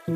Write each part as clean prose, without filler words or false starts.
I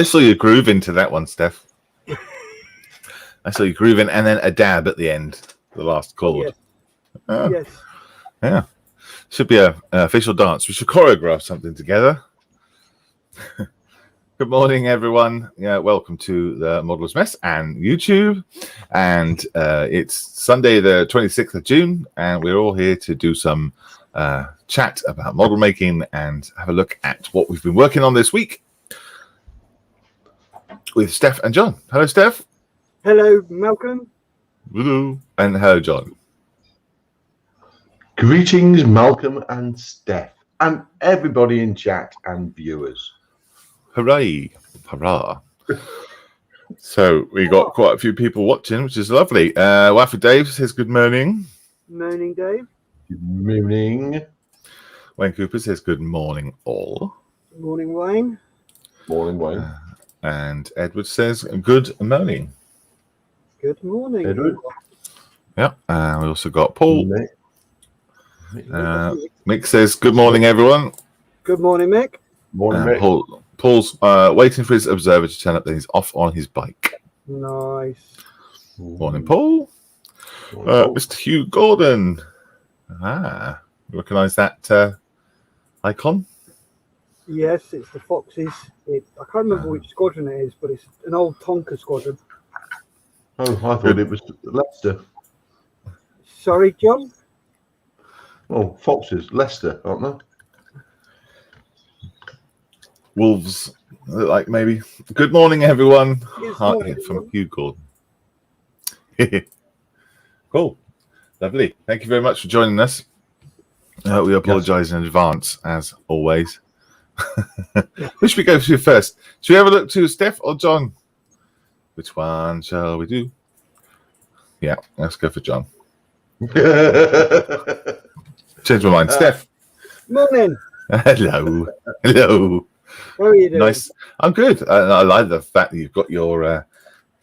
saw you groove into that one, Steph. I saw you groove in, and then a dab at the end, the last chord. Yes. Oh, Yes. yeah, should be a official dance. We should choreograph something together. Good morning, everyone. Yeah, welcome to the Modeller's Mess and YouTube. And it's Sunday, the 26th of June, and we're all here to do some chat about model making and have a look at what we've been working on this week with Steph and John. Hello, Steph. Hello, Malcolm. Hello. And hello, John. Greetings, Malcolm and Steph, and everybody in chat and viewers. Hooray. Hurrah. So we got quite a few people watching, which is lovely. Waffle Dave says good morning. Morning, Dave. Good morning. Wayne Cooper says good morning, all. Morning, Wayne. Morning, Wayne. And Edward says good morning. Good morning. Edward. Yeah. We also got Paul. Mick. Mick says good morning, everyone. Good morning, Mick. Morning, Mick. Paul's waiting for his observer to turn up, then he's off on his bike. Nice. Morning, Paul. Mr. Hugh Gordon. You recognise that icon? Yes, it's the Foxes. I can't remember which squadron it is, but it's an old Tonka squadron. Oh, I thought it was Leicester. Sorry, John? Oh, Foxes, Leicester, aren't they? Wolves, like maybe. Good morning, everyone. Yes, Hi, morning, from Hugh Gordon. Cool. Lovely. Thank you very much for joining us. We apologise in advance, as always. Who should we go to first? Should we have a look to Steph or John? Which one shall we do? Yeah, let's go for John. Change my mind. Steph. Morning. Hello. Hello. How are you doing? Nice. I'm good. I like the fact that you've got your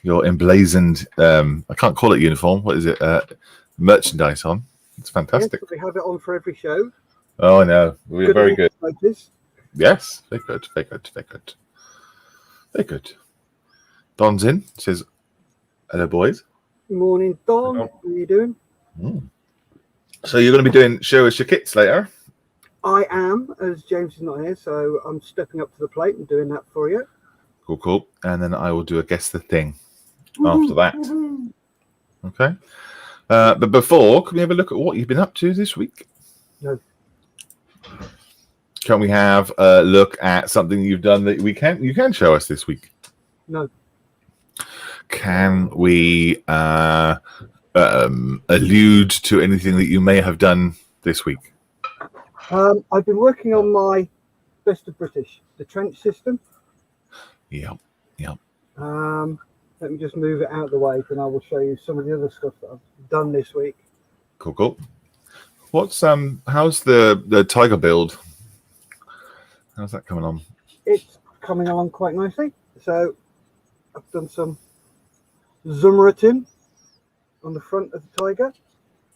emblazoned, I can't call it uniform. What is it? Merchandise on. It's fantastic. Yes, we have it on for every show. Oh, I know. We're very good. Notice. Yes, they're good. They're good. They're good. They're good. Don's in. Says, hello, boys. Morning, Don. Hello. How are you doing? So you're going to be doing show us your kits later? I am, as James is not here, so I'm stepping up to the plate and doing that for you. Cool, cool. And then I will do a guess the thing after that. Okay. But before, can we have a look at what you've been up to this week? No. can we have a look at something you've done that you can show us this week? No. Can we allude to anything that you may have done this week? I've been working on my Best of British, the trench system. Yep. Let me just move it out of the way, and I will show you some of the other stuff that I've done this week. Cool. What's how's the Tiger build? How's that coming on? It's coming along quite nicely. So I've done some Zumeratin on the front of the Tiger.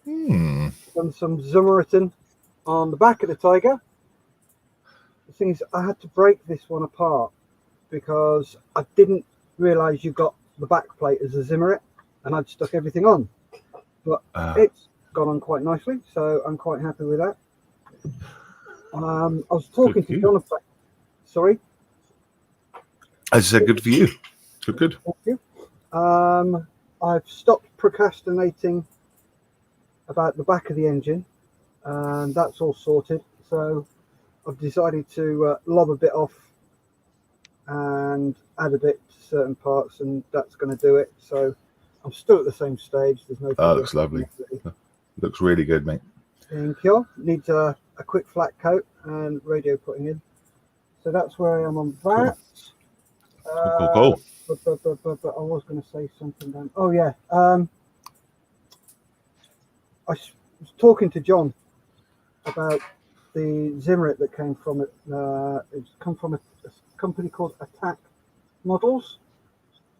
Done some Zumeratin on the back of the Tiger. The thing is, I had to break this one apart because I didn't realise you got the back plate as a Zimmerit, and I'd stuck everything on. But it's gone on quite nicely, so I'm quite happy with that. I was talking to Jonathan. Sorry? I said good for you. Good. Thank you. I've stopped procrastinating about the back of the engine, and that's all sorted. So I've decided to lob a bit off and add a bit to certain parts, and that's going to do it. So I'm still at the same stage. There's no. Oh, looks lovely. Looks really good, mate. Thank you. Needs a quick flat coat and radio putting in. So that's where I am on that. Cool. But I was going to say something then. Oh yeah. I was talking to John about the Zimmerit that came from it. It's come from a company called Attack Models,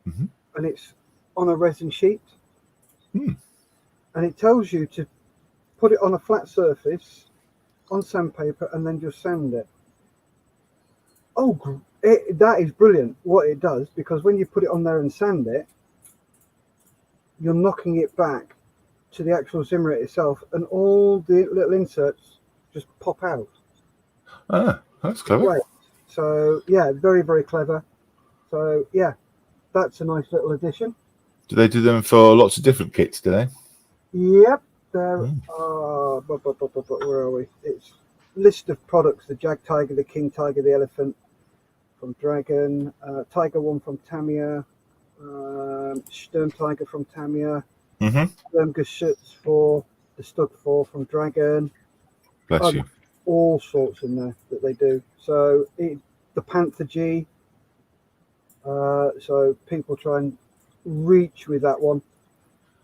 and it's on a resin sheet, and it tells you to put it on a flat surface on sandpaper and then just sand it. Oh, that is brilliant what it does, because when you put it on there and sand it, you're knocking it back to the actual Zimmerit itself, and all the little inserts just pop out. Ah, that's clever. Right. So yeah, very, very clever. So yeah, that's a nice little addition. Do they do them for lots of different kits, do they? Yep. There are, where are we? It's list of products: the Jag Tiger, the King Tiger, the Elephant from Dragon, Tiger One from Tamiya, Sturm Tiger from Tamiya, Sturm Geschütz for the Stug 4 from Dragon. Bless you. All sorts in there that they do. So the Panther G. So people try and reach with that one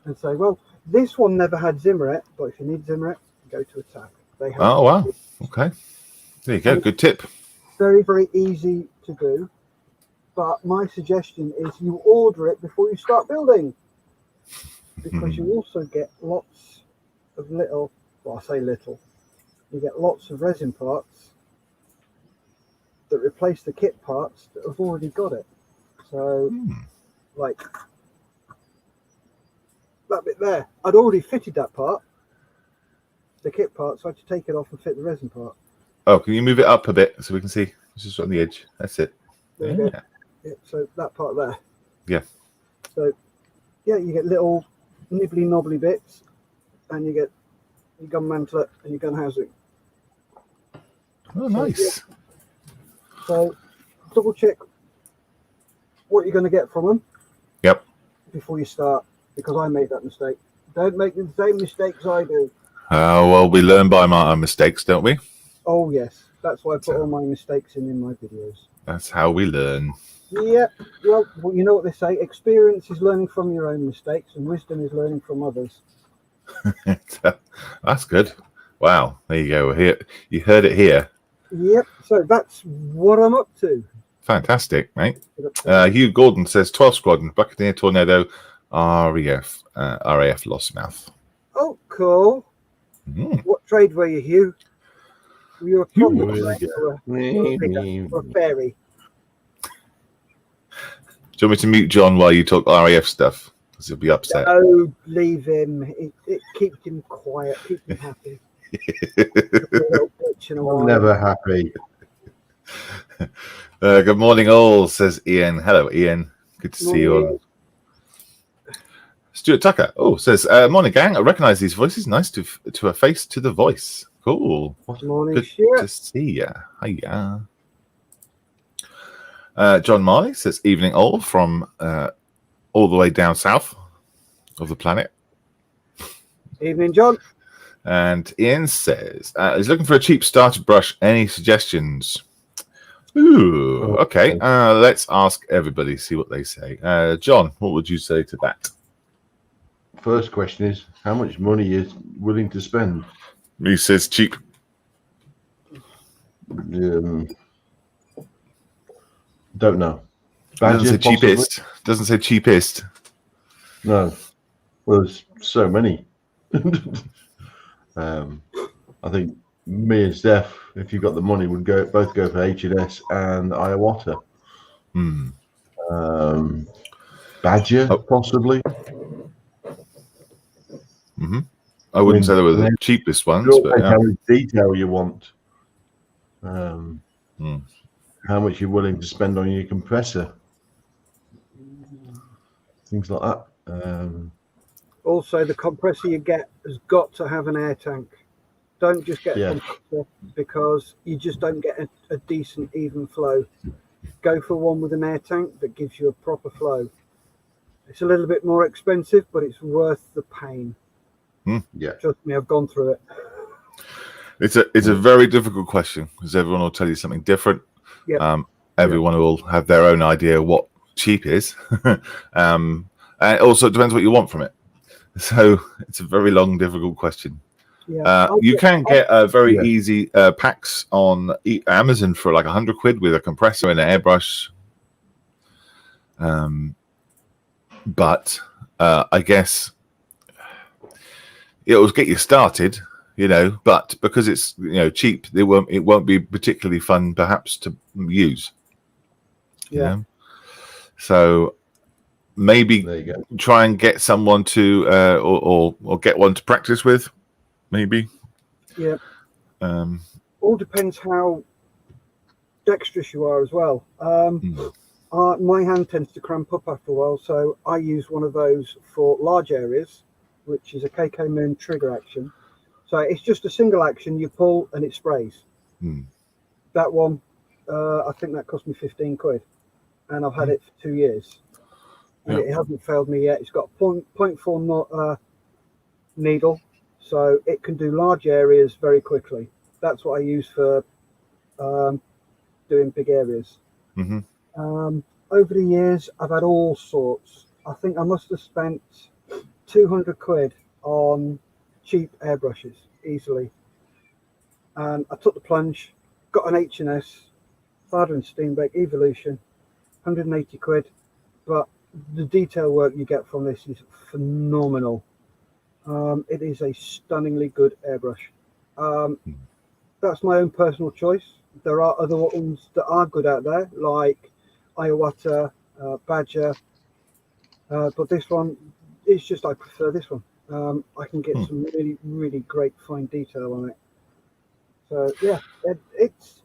and say, well, this one never had Zimmerit, but if you need Zimmerit, go to Attack. They have. Oh wow. Okay. There you go. Good tip. Very, very easy to do. But my suggestion is you order it before you start building, because you also get lots of little. Well, I say little. You get lots of resin parts that replace the kit parts that have already got it. So, like that bit there, I'd already fitted that part, the kit part, so I had to take it off and fit the resin part. Oh, can you move it up a bit so we can see? It's just on the edge. That's it. There you go. Yeah, so that part there. Yeah. So, yeah, you get little nibbly knobbly bits, and you get your gun mantlet and your gun housing. Oh, nice. So double check what you're going to get from them. Yep. Before you start, because I made that mistake. Don't make the same mistakes I do. Well, we learn by our mistakes, don't we? Oh yes, that's why I put all my mistakes in my videos. That's how we learn. Yeah. Well, you know what they say: experience is learning from your own mistakes, and wisdom is learning from others. That's good. Wow. There you go. Here, you heard it here. Yep. So that's what I'm up to. Fantastic, mate. Hugh Gordon says 12 Squadron, Buccaneer Tornado, RAF Lossmouth. Oh, cool. What trade were you, Hugh? Were you a proper or a fairy? Do you want me to mute John while you talk RAF stuff? Because he'll be upset. Oh, leave him. It keeps him quiet, keeps him happy. I'm never happy. Good morning, all, says Ian. Hello, Ian. Good to see you all. Stuart Tucker says, morning, gang. I recognise these voices. Nice to a face to the voice. Cool. Morning, Good Stuart. to see ya. Hiya. John Marley says, evening all from all the way down south of the planet. Evening, John. And Ian says, he's looking for a cheap starter brush. Any suggestions? Ooh, okay. Let's ask everybody, see what they say. John, what would you say to that? First question is, how much money is willing to spend? He says cheap. Don't know. Doesn't say Badger, possibly? cheapest. Doesn't say cheapest. No. Well, there's so many. I think me and Steph, if you got the money, would both go for H&S and Iowata. Badger, possibly. I wouldn't say they were the cheapest ones, but how much detail you want. How much you're willing to spend on your compressor. Things like that. Also, the compressor you get has got to have an air tank. Don't just get a compressor because you just don't get a decent, even flow. Go for one with an air tank that gives you a proper flow. It's a little bit more expensive, but it's worth the pain. Yeah. Trust me, I've gone through it. It's a very difficult question because everyone will tell you something different. Yep. Everyone will have their own idea what cheap is. And also it depends what you want from it. So it's a very long, difficult question. Yeah. You can get very easy packs on Amazon for like £100 with a compressor and an airbrush. But I guess it will get you started, but because it's cheap, it won't be particularly fun perhaps to use. So maybe try and get someone to or get one to practice with, maybe. Yeah. All depends how dexterous you are as well. My hand tends to cramp up after a while, so I use one of those for large areas, which is a KK Moon trigger action. So it's just a single action, you pull and it sprays. That one, I think that cost me £15, and I've had it for 2 years. And it hasn't failed me yet. It's got a 0.4 needle, so it can do large areas very quickly. That's what I use for doing big areas. Over the years, I've had all sorts. I think I must have spent £200 on cheap airbrushes easily. And I took the plunge, got an H&S, Farder and Steenbeck Evolution, £180. But the detail work you get from this is phenomenal. It is a stunningly good airbrush. That's my own personal choice. There are other ones that are good out there, like Iowata, Badger, but this one, it's just I prefer this one. I can get some really, really great fine detail on it. So yeah, it's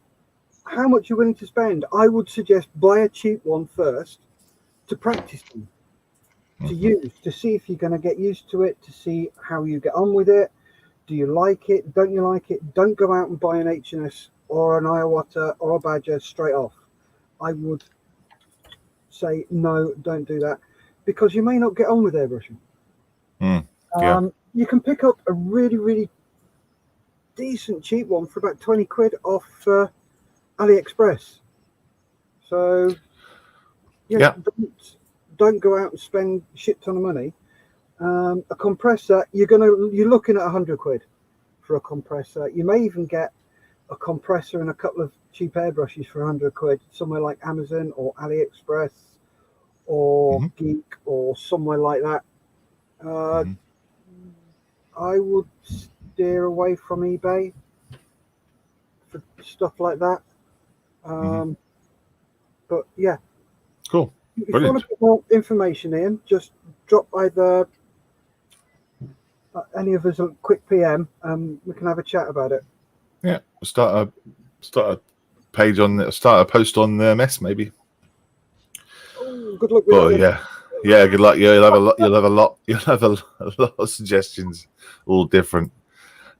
how much you're willing to spend. I would suggest buy a cheap one first to practice them, to use, to see if you're going to get used to it, to see how you get on with it. Do you like it? Don't you like it? Don't go out and buy an H&S or an Iowata or a Badger straight off. I would say no, don't do that, because you may not get on with airbrushing. You can pick up a really, really decent cheap one for about £20 off AliExpress. So don't go out and spend a shit ton of money. A compressor, you're looking at £100 for a compressor. You may even get a compressor and a couple of cheap airbrushes for £100 somewhere like Amazon or AliExpress or Geek or somewhere like that. I would steer away from eBay for stuff like that. But yeah, cool. If you want to get more information, Ian, just drop either any of us a quick PM and we can have a chat about it. Yeah, start a page on, start a post on the mess maybe. Oh, good luck with that. Yeah, good luck. You'll have a lot of suggestions, all different.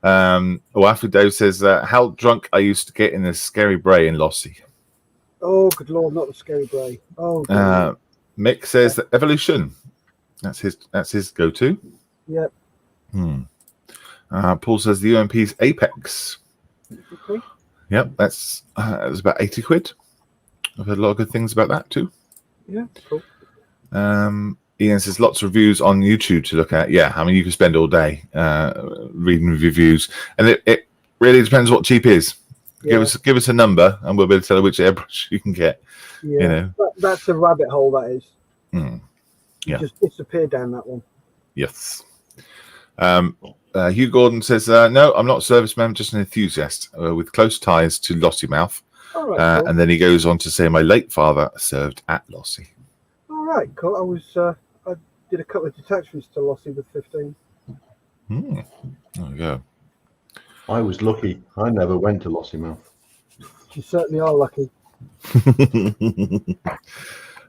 Waffle Dave says, how drunk I used to get in the Scary Bray in Lossie. Oh, good lord, not the Scary Bray. Oh, God. Mick says that Evolution. That's his go-to. Yep. Paul says the UMP's Apex. Okay. Yep, that's about 80 quid. I've heard a lot of good things about that too. Yeah, cool. Ian says lots of reviews on YouTube to look at. Yeah, I mean you can spend all day reading reviews, and it really depends what cheap is. Yeah. Give us a number, and we'll be able to tell you which airbrush you can get. Yeah, you know, that's a rabbit hole. That is. Yeah. You just disappear down that one. Yes. Hugh Gordon says, no, I'm not a serviceman, I'm just an enthusiast with close ties to Lossiemouth. All right, cool. And then he goes on to say, my late father served at Lossie. All right, cool. I did a couple of detachments to Lossie with 15. There we go. I was lucky. I never went to Lossiemouth. You certainly are lucky.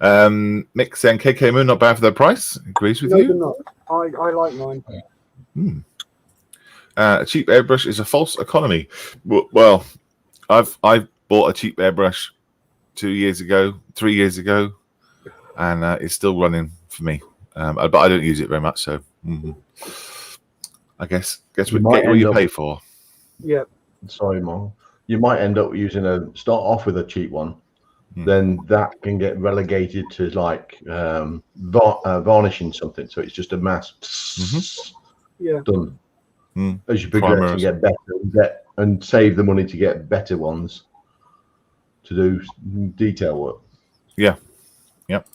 Mick saying KK Moon not bad for their price. Agrees with No, you. they're not. I like mine. A cheap airbrush is a false economy. Well, I've bought a cheap airbrush 3 years ago, and it's still running for me. But I don't use it very much, so I guess we get what you pay for. Yeah. Sorry, Mom. You might end up start off with a cheap one. Then that can get relegated to like varnishing something. So it's just a mass done. As you progress and get better and save the money to get better ones to do detail work. Yeah. Yep.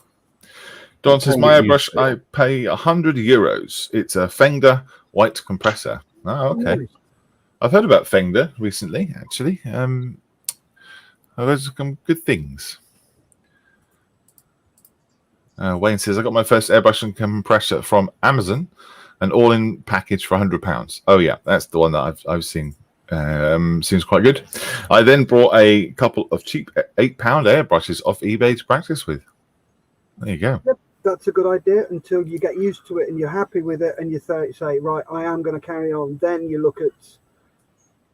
Don says, my airbrush, I pay €100. It's a Fengder white compressor. Oh, okay. Nice. I've heard about Fengder recently, actually. I've heard some good things. Wayne says, I got my first airbrush and compressor from Amazon, an all-in package for £100. Oh, yeah, that's the one that I've seen. Seems quite good. I then bought a couple of cheap £8 airbrushes off eBay to practice with. There you go. Yep, that's a good idea until you get used to it and you're happy with it and you say, right, I am going to carry on. Then you look at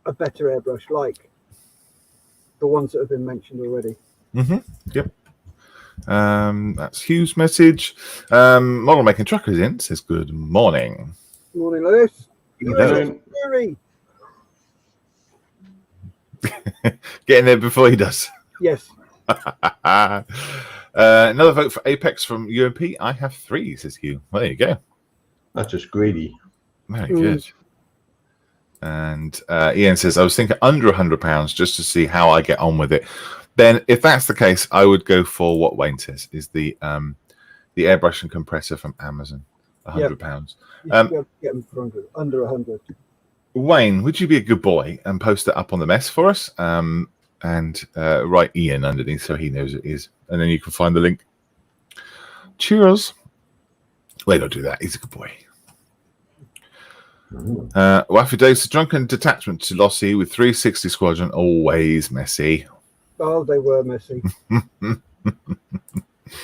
a better airbrush like the ones that have been mentioned already. Yep. That's Hugh's message. Model Making Truckers in says, good morning. Morning, Lewis. Good morning. Get in there before he does. Yes. Another vote for Apex from UMP. I have 3, says Hugh. Well, there you go. That's just greedy. Very good. And Ian says, I was thinking under £100 just to see how I get on with it. Then, if that's the case, I would go for what Wayne says is the airbrush and compressor from Amazon, £100. Get them for under 100. Wayne, would you be a good boy and post it up on the mess for us? And write Ian underneath so he knows it is, and then you can find the link. Cheers. Wait, don't do that. He's a good boy. Waffy Dave's drunken detachment to Lossie with 360 Squadron, always messy. Oh, they were messy.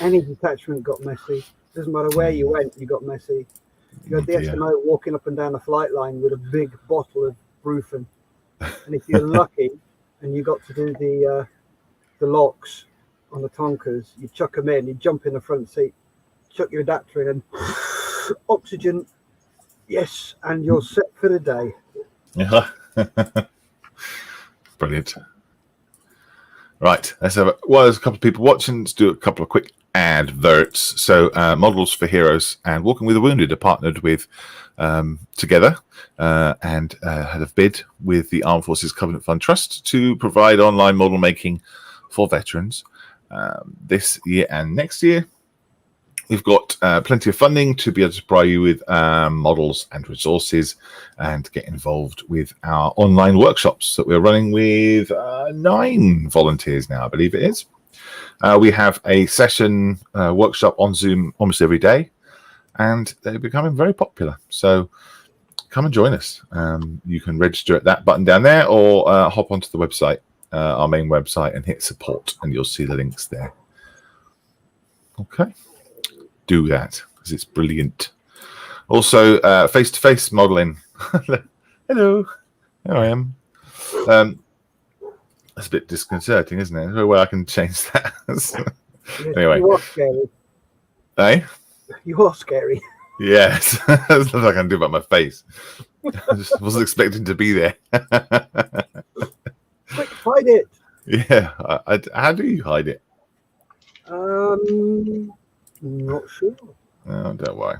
Any detachment got messy. Doesn't matter where you went, you got messy. You had the SMO walking up and down the flight line with a big bottle of Brufen. And if you're lucky and you got to do the locks on the Tonkers, you chuck them in, you jump in the front seat, chuck your adapter in, and oxygen, yes, and you're set for the day. Yeah. Brilliant. Right, let's have there's a couple of people watching. Let's do a couple of quick adverts. So, Models for Heroes and Walking with the Wounded are partnered with together and had a bid with the Armed Forces Covenant Fund Trust to provide online model making for veterans this year and next year. We've got plenty of funding to be able to supply you with models and resources and get involved with our online workshops that we're running with 9 volunteers now, I believe it is. We have a session workshop on Zoom almost every day, and they're becoming very popular. So come and join us. You can register at that button down there or hop onto the website, our main website, and hit support, and you'll see the links there. Okay. Do that because it's brilliant. Also, face-to-face modeling. Hello. Here I am. That's a bit disconcerting, isn't it? There's no way I can change that. Anyway. You are scary. Eh? You are scary. Yes. There's nothing I can do about my face. I just wasn't expecting to be there. Quick, hide it. Yeah. How do you hide it? Not sure. Oh, don't worry.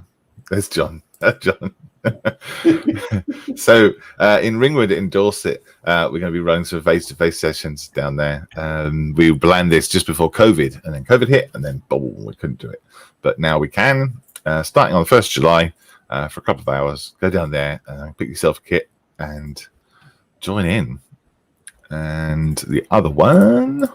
There's John. That's John. So in Ringwood in Dorset, we're going to be running some face-to-face sessions down there. We planned this just before COVID, and then COVID hit, and then boom, we couldn't do it. But now we can, starting on the 1st of July, for a couple of hours. Go down there, pick yourself a kit, and join in. And the other one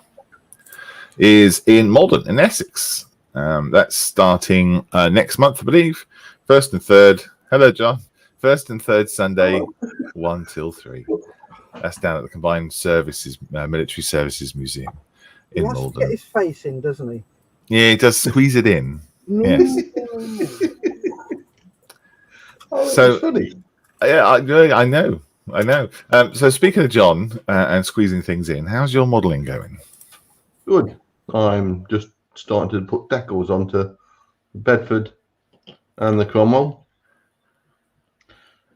is in Malden in Essex. That's starting next month, I believe. 1st and 3rd. Hello, John. 1st and 3rd Sunday, 1 till 3. That's down at the Combined Services, Military Services Museum in He has Malden. to get his face in, doesn't he? Yeah, he does squeeze it in. Yes. So funny. Yeah, I know. So speaking of John and squeezing things in, how's your modelling going? Good. I'm just starting to put decals onto the Bedford and the Cromwell.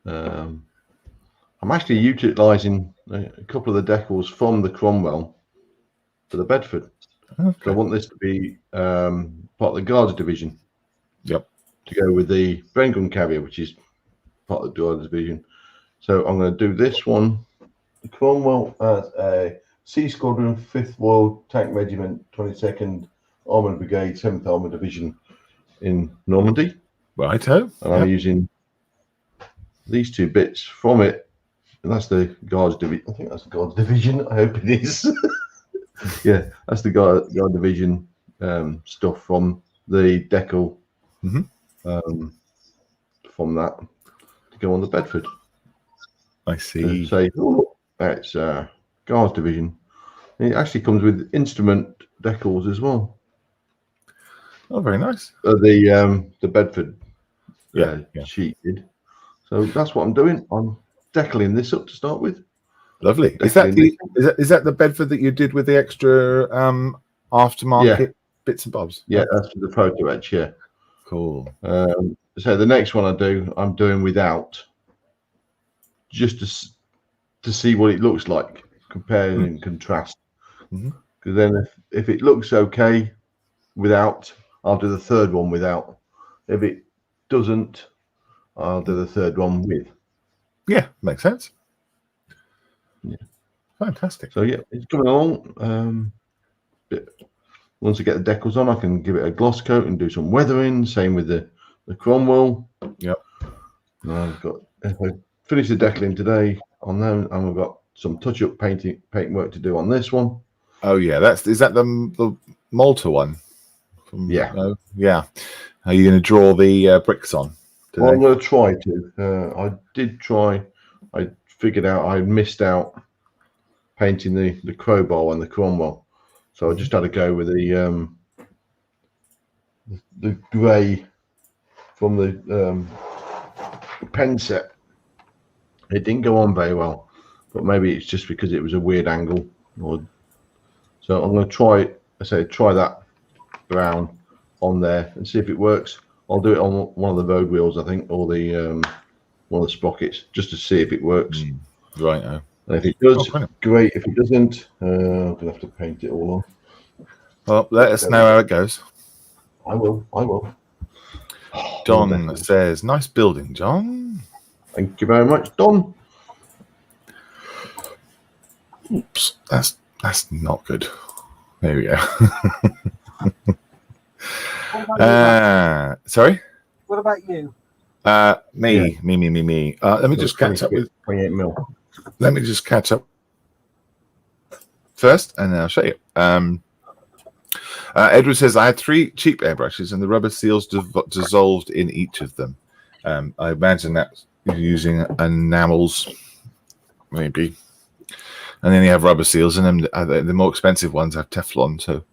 I'm actually utilising a couple of the decals from the Cromwell for the Bedford. Okay. So I want this to be part of the Guards Division. Yep. To go with the Brain Gun Carrier, which is part of the Guards Division. So I'm going to do this one. The Cromwell as a C Squadron, 5th Royal Tank Regiment, 22nd Armoured Brigade, 7th Armoured Division in Normandy. Righto. And I'm using these two bits from it. And that's the Guards Division. I think that's the Guards Division. I hope it is. Yeah, that's the Guard Division stuff from the decal from that to go on the Bedford. I see. Say, oh, that's Guards Division. And it actually comes with instrument decals as well. Oh, very nice. The Bedford Yeah. sheet did. So that's what I'm doing. I'm decaling this up to start with. Lovely. Is that the Bedford that you did with the extra aftermarket bits and bobs? Yeah, that's the photo etch. Yeah. Cool. So the next one I'm doing without, just to see what it looks like, compare and contrast. Because then if it looks okay without, I'll do the third one without. If it doesn't, I'll do the third one with. Yeah, makes sense. Yeah. Fantastic. So yeah, it's coming along. Once I get the decals on, I can give it a gloss coat and do some weathering. Same with the Cromwell. Yep. If I finish the decaling today on them, and we've got some touch-up paint work to do on this one. Oh yeah, is that the Malta one? Yeah. Yeah. Are you going to draw the bricks on today? Well, I'm going to try to. I did try. I figured out I missed out painting the crowbar and the Cromwell, so I just had to go with the grey from the pen set. It didn't go on very well, but maybe it's just because it was a weird angle. So I'm going to try that brown on there and see if it works. I'll do it on one of the road wheels, I think, or the one of the sprockets, just to see if it works. Right. And if it does, great. If it doesn't, I'm gonna have to paint it all on. Well, let us know how it goes. I will. Don says, "Nice building, John." Thank you very much, Don. Oops, that's not good. There we go. Sorry. What about you? Me. Let me just catch up with 28 mil. Let me just catch up first, and then I'll show you. Edward says, I had 3 cheap airbrushes, and the rubber seals dissolved in each of them. I imagine that's using enamels, maybe. And then you have rubber seals, and then the more expensive ones have Teflon, so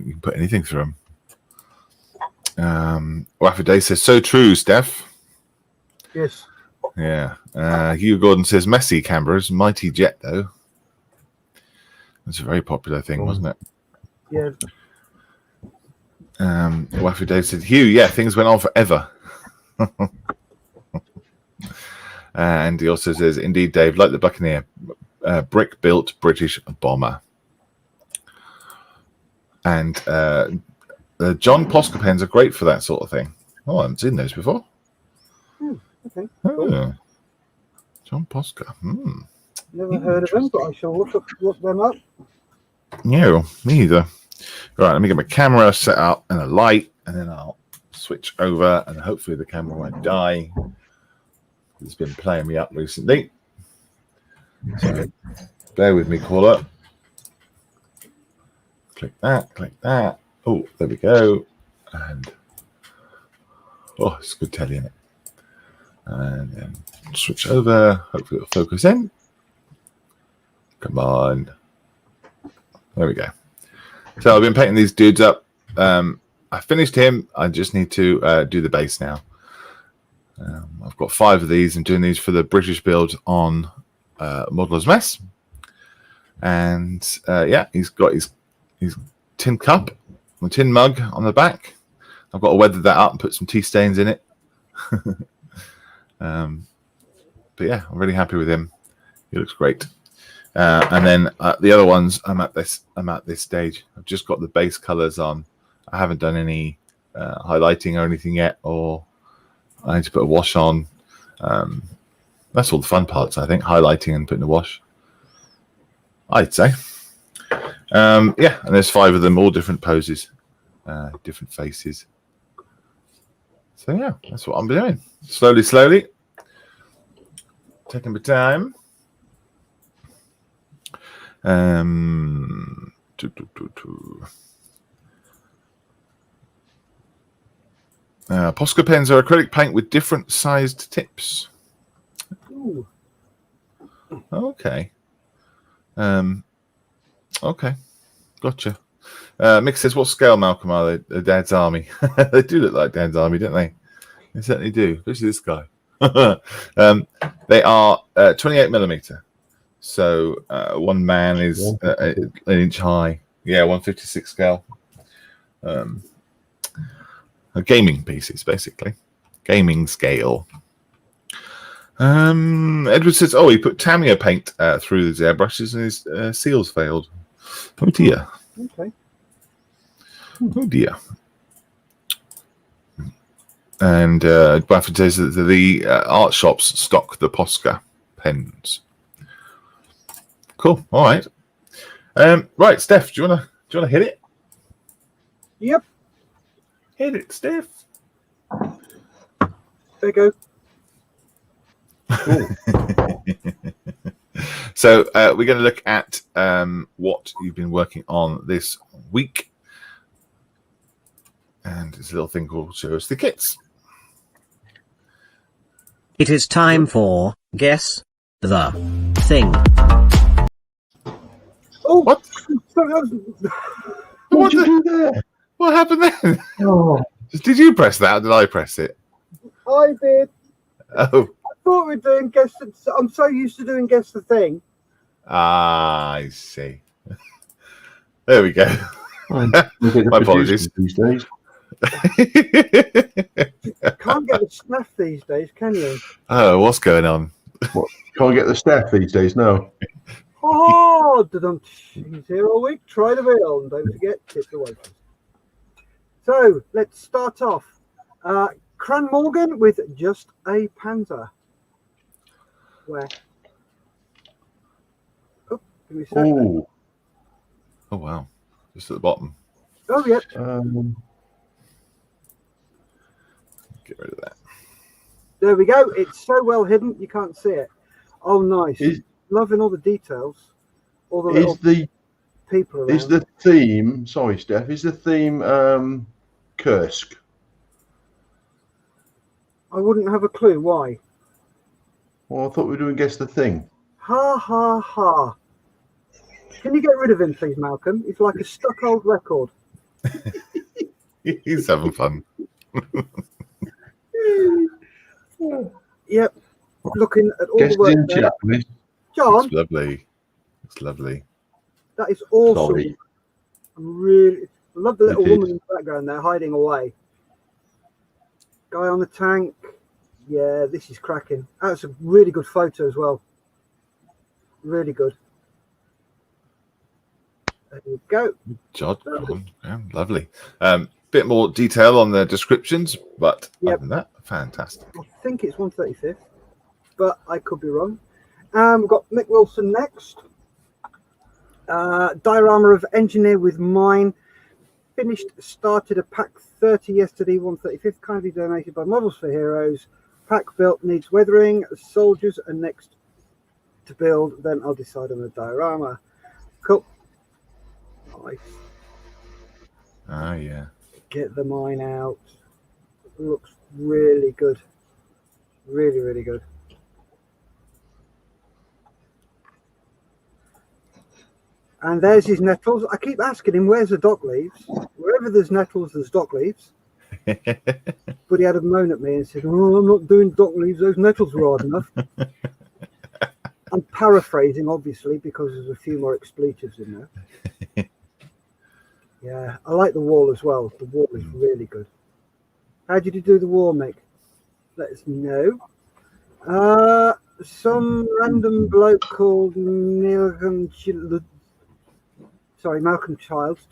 you can put anything through them. Rafa Day says, so true, Steph. Yes. Yeah. Hugh Gordon says messy cameras, mighty jet though. That's a very popular thing, wasn't it? Yeah. Waffy Dave said, Hugh, yeah, things went on forever. And he also says, indeed, Dave, like the Buccaneer, brick-built British bomber. And the John Posca pens are great for that sort of thing. Oh, I haven't seen those before. Okay. Oh, John Posca. Never heard of them, but I shall look them up. Yeah, me either. Right, let me get my camera set up and a light, and then I'll switch over, and hopefully the camera won't die. It's been playing me up recently. So bear with me, caller. Click that, click that. Oh, there we go. And oh, it's good telly in it. And then switch over. Hopefully it'll focus in. Come on. There we go. So I've been painting these dudes up. I finished him. I just need to do the base now. I've got 5 of these. I'm doing these for the British build on Modeler's Mess. And yeah, he's got his tin cup, a tin mug on the back. I've got to weather that up and put some tea stains in it. But yeah, I'm really happy with him. He looks great. And then the other ones, I'm at this stage. I've just got the base colors on. I haven't done any highlighting or anything yet, or I need to put a wash on. That's all the fun parts, I think, highlighting and putting a wash, I'd say. Yeah, and there's 5 of them, all different poses, different faces. So yeah, that's what I'm doing. Slowly, taking my time. Posca pens are acrylic paint with different sized tips. Ooh. Okay. Okay. Gotcha. Mick says, what scale, Malcolm, are they? Dad's Army. They do look like Dad's Army, don't they? They certainly do, especially this guy. They are 28mm. So one man is an inch high. Yeah, 156 scale. Gaming pieces, basically. Gaming scale. Edward says, oh, he put Tamiya paint through his airbrushes and his seals failed. Oh, dear. Okay. Oh, dear. And Baffin says that the art shops stock the Posca pens. Cool. All right. Right, Steph, do you wanna hit it? Yep. Hit it, Steph. There you go. So we're going to look at what you've been working on this week. And it's a little thing called Show Us the Kits. It is time for Guess the Thing. Oh, What? What did you do there? What happened then? Oh, Did you press that or did I press it? I did. Oh. I thought we were doing Guess the... I'm so used to doing Guess the Thing. I see. There we go. my apologies. These days. Can't get the stuff these days, can you? Oh, what's going on? What? Can't get the staff these days, no. Oh, he's here all week. Try the wheel and don't forget, tip the waiters. So let's start off. Cran Morgan with Just a Panzer. Where? Oh, give me a second. Oh, Oh, wow. Just at the bottom. Oh, yeah. Get rid of that. There we go. It's so well hidden you can't see it. Oh, nice. Loving all the details. All the little people around. Is the theme, sorry, Steph, is the theme Kursk? I wouldn't have a clue why. Well, I thought we were doing Guess the Thing. Ha ha ha. Can you get rid of him, please, Malcolm? He's like a stuck old record. He's having fun. Yep. looking at all Guess the work in there. chat, please. John, It's lovely. It's lovely. that is awesome. Sorry. I love the little It woman is. in the background there hiding away. Guy on the tank. Yeah, this is cracking. That's a really good photo as well. Really good. There you go. John, yeah, lovely. Bit more detail on the descriptions, but Yep. other than that, fantastic. I think it's 135th, but I could be wrong. We've got Mick Wilson next. Diorama of Engineer with Mine. Finished, started a pack 30 yesterday, 135th, kindly donated by Models for Heroes. Pack built, needs weathering. Soldiers are next to build, then I'll decide on the diorama. Cool. Nice. Ah, yeah. Get the mine out. Looks really good. Really, really good. And there's his nettles. I keep asking him, where's the dock leaves? Wherever there's nettles, there's dock leaves. But he had a moan at me and said, oh, I'm not doing dock leaves. Those nettles were hard enough. I'm paraphrasing, obviously, because there's a few more expletives in there. Yeah, I like the wall as well. The wall is really good. How did you do the wall, Mick? Let us know. Some random bloke called Malcolm Childs.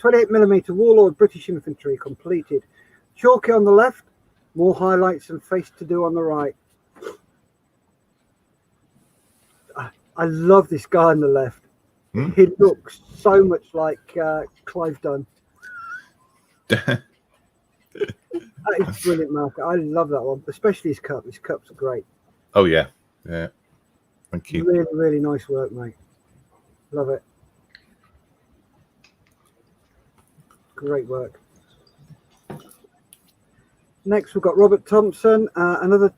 28mm Warlord British Infantry completed. Chalky on the left. More highlights and face to do on the right. I love this guy on the left. He looks so much like Clive Dunn. That is brilliant, Mark. I love that one, especially his cup. His cups are great. Oh, yeah. Yeah. Thank you. Really, really nice work, mate. Love it. Great work. Next, we've got Robert Thompson, another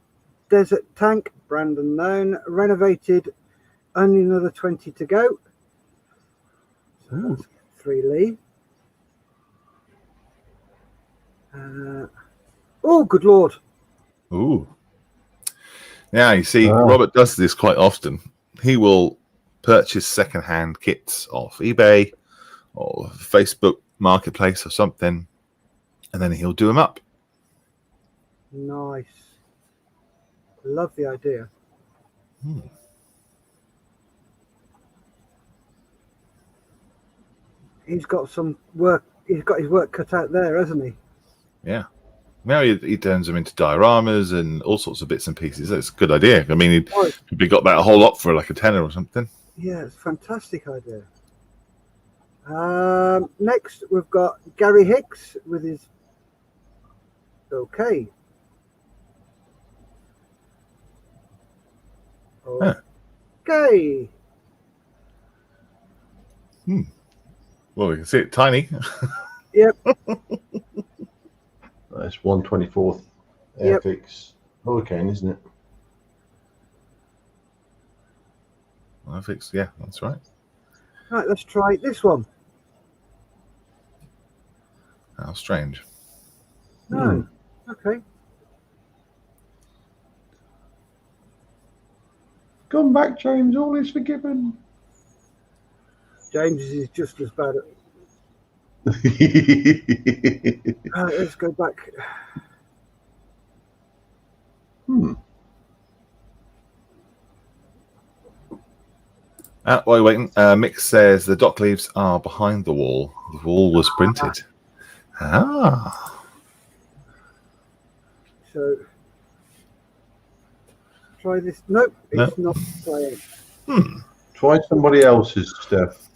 desert tank, brand unknown, renovated, only another 20 to go. So that's 3 Lee. Oh, good Lord. Ooh. Yeah, you see, Robert does this quite often. He will purchase second-hand kits off eBay or Facebook Marketplace or something, and then he'll do them up. Nice. Love the idea. He's got some work. He's got his work cut out there, hasn't he? Yeah. Now he turns them into dioramas and all sorts of bits and pieces. That's a good idea. I mean, he'd probably got that a whole lot for like a tenner or something. Yeah, it's a fantastic idea. Next, we've got Gary Hicks with his... Okay. Okay. Well, we can see it tiny. Yep. That's 124th Airfix Hurricane, isn't it? Airfix, yeah, that's right. Right, let's try this one. How strange. No. Okay. Come back, James. All is forgiven. James is just as bad at... Right, let's go back. While you're waiting, Mick says the dock leaves are behind the wall. The wall was printed. So try this. Nope, it's not playing. Try somebody else's stuff.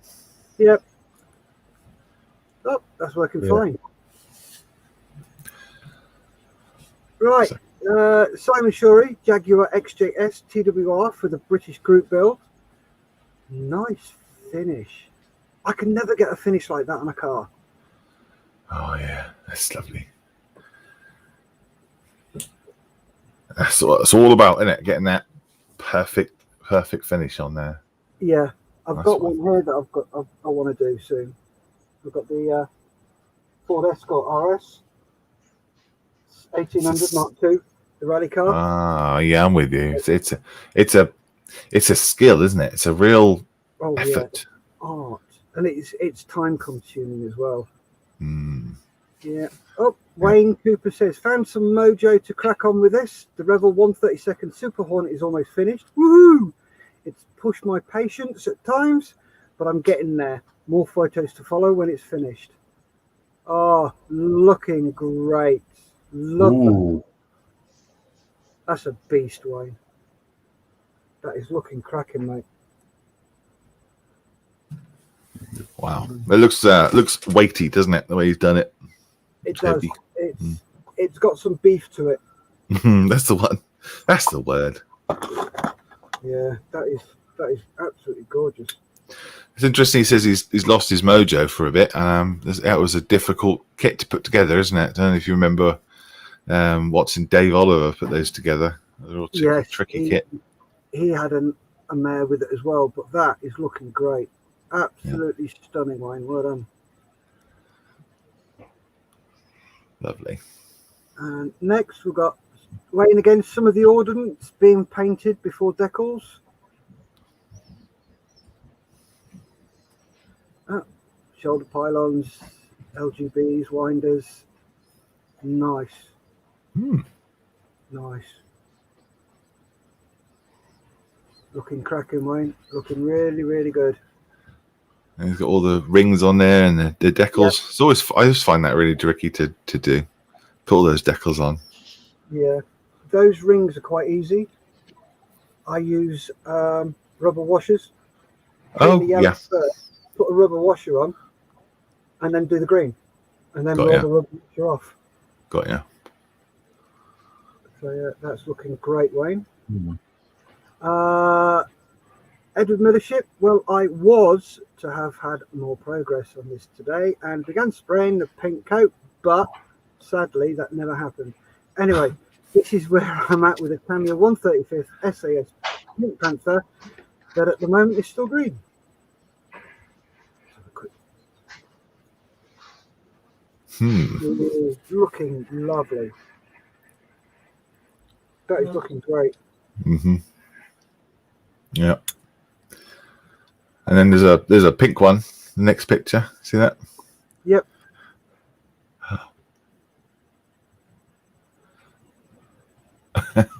Yep. Oh, that's working fine. Right. Simon Shorey, Jaguar XJS TWR for the British group build. Nice finish. I can never get a finish like that on a car. Oh, yeah. That's lovely. That's what it's all about, isn't it? Getting that perfect finish on there. Yeah. I've got one here that I want to do soon. I've got the Ford Escort RS 1800 Mark II. the rally car. Ah, yeah, I'm with you. It's a skill, isn't it? It's a real Oh yeah, effort. art, and it's time consuming as well. Mm. Yeah. Oh, Wayne Cooper says, found some mojo to crack on with this. The Revel 132nd Super Hornet is almost finished. Woohoo! It's pushed my patience at times, but I'm getting there. More photos to follow when it's finished. Oh, looking great. Love that. Ooh. That's a beast, Wayne. That is looking cracking, mate. Wow, it looks weighty, doesn't it? The way he's done it. It It's does. heavy. It's got some beef to it. That's the one. That's the word. Yeah, that is absolutely gorgeous. It's interesting. He says he's lost his mojo for a bit. That was a difficult kit to put together, isn't it? I don't know if you remember watching Dave Oliver put those together. They're all tricky kit. He had a mare with it as well, but that is looking great. Absolutely stunning, Wayne. Well done. Lovely. And next we've got Wayne again. Some of the ordnance being painted before decals. Shoulder pylons, LGBs, winders. Nice. Nice. Looking cracking, Wayne. Looking really, really good. And he's got all the rings on there and the decals. Yeah. I just find that really tricky to do. Put all those decals on. Yeah, those rings are quite easy. I use rubber washers. Oh, The yellow yeah. first, put a rubber washer on, and then do the green, and then roll the rubber washer off. Got ya. So yeah, that's looking great, Wayne. Mm. Edward Millership. Well, I was to have had more progress on this today and began spraying the paint coat, but sadly that never happened. Anyway, this is where I'm at with a Tamiya 135th SAS Pink Panther that at the moment is still green. It is looking lovely. That is looking great. Yeah. And then there's a pink one. The next picture. See that? Yep.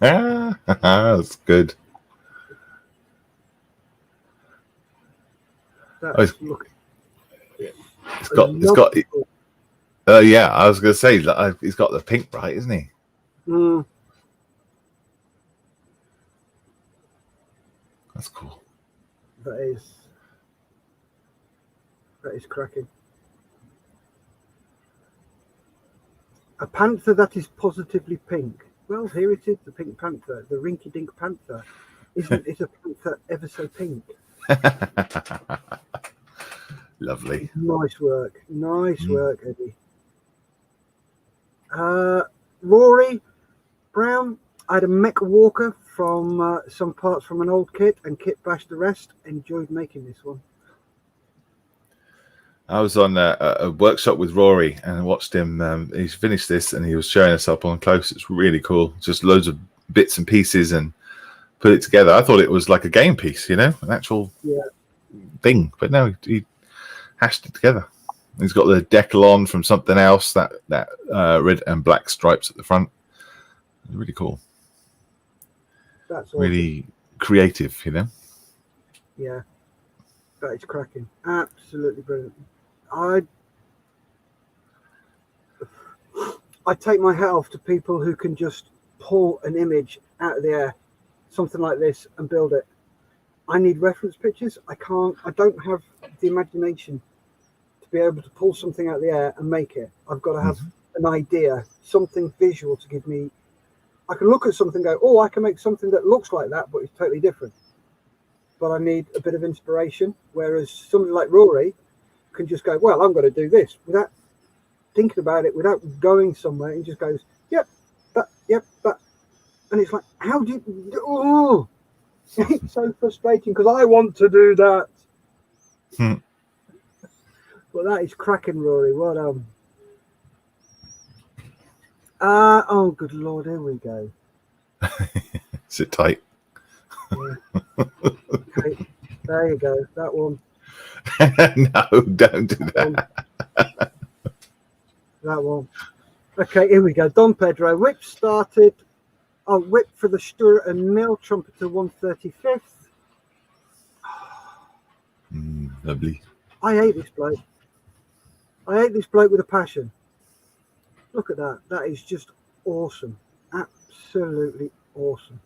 That's good. That's looking. It's got. Yeah, I was going to say he's got the pink right, isn't he? That's cool. That is cracking. A panther that is positively pink. Well, here it is, the Pink Panther, the rinky-dink panther. Isn't it a panther ever so pink? Lovely. Nice work. Nice work, Eddie. Rory Brown. I had a Mecha Walker from some parts from an old kit, and Kit bashed the rest. Enjoyed making this one. I was on a workshop with Rory and watched him. He's finished this and he was showing us up on close. It's really cool. Just loads of bits and pieces and put it together. I thought it was like a game piece, an actual thing. But no, he hashed it together. He's got the decal on from something else, that red and black stripes at the front. Really cool. That's awesome. Really creative, Yeah, that is cracking. Absolutely brilliant. I take my hat off to people who can just pull an image out of the air, something like this, and build it. I need reference pictures. I don't have the imagination to be able to pull something out of the air and make it. I've got to have an idea, something visual to give me. I can look at something and go, oh, I can make something that looks like that, but it's totally different. But I need a bit of inspiration. Whereas somebody like Rory can just go, well, I'm going to do this without thinking about it, without going somewhere. He just goes, yep, that. And it's like, how do you, oh, it's so frustrating because I want to do that. Well, that is cracking, Rory. Well done. Oh, good Lord, here we go. Sit tight. Yeah. Okay, there you go. That one. No, don't do that. That one. Okay, here we go. Don Pedro. Whip started. Oh, whip for the Stuart and Mill. Trumpeter 135th. Lovely. I hate this bloke. I hate this bloke with a passion. Look at that. That is just awesome. Absolutely awesome.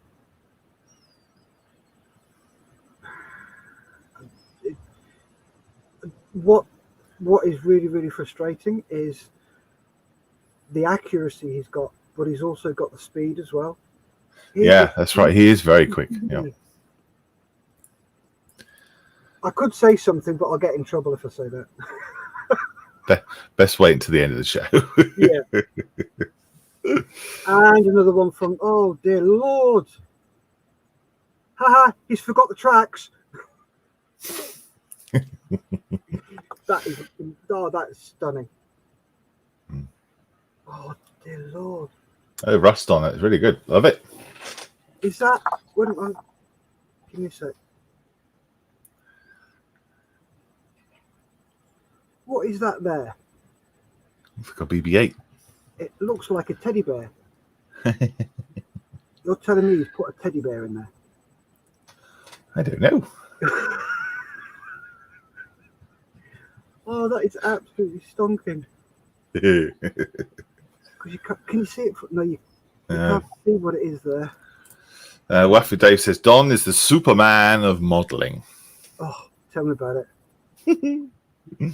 What is really, really frustrating is the accuracy he's got, but he's also got the speed as well. That's right. He is very quick. Yeah. I could say something, but I'll get in trouble if I say that. Best wait until the end of the show. Yeah. And another one from, oh dear Lord. Haha, he's forgot the tracks. That's stunning. Oh dear Lord. Oh, rust on it. It's really good. Love it. Is that, give me a sec. What is that there? It's like a BB-8. It looks like a teddy bear. You're telling me he's put a teddy bear in there? I don't know. Oh, that is absolutely stonking. Yeah. Because can you see it? No, you can't see what it is there. Waffy Dave says, Don is the Superman of modelling. Oh, tell me about it.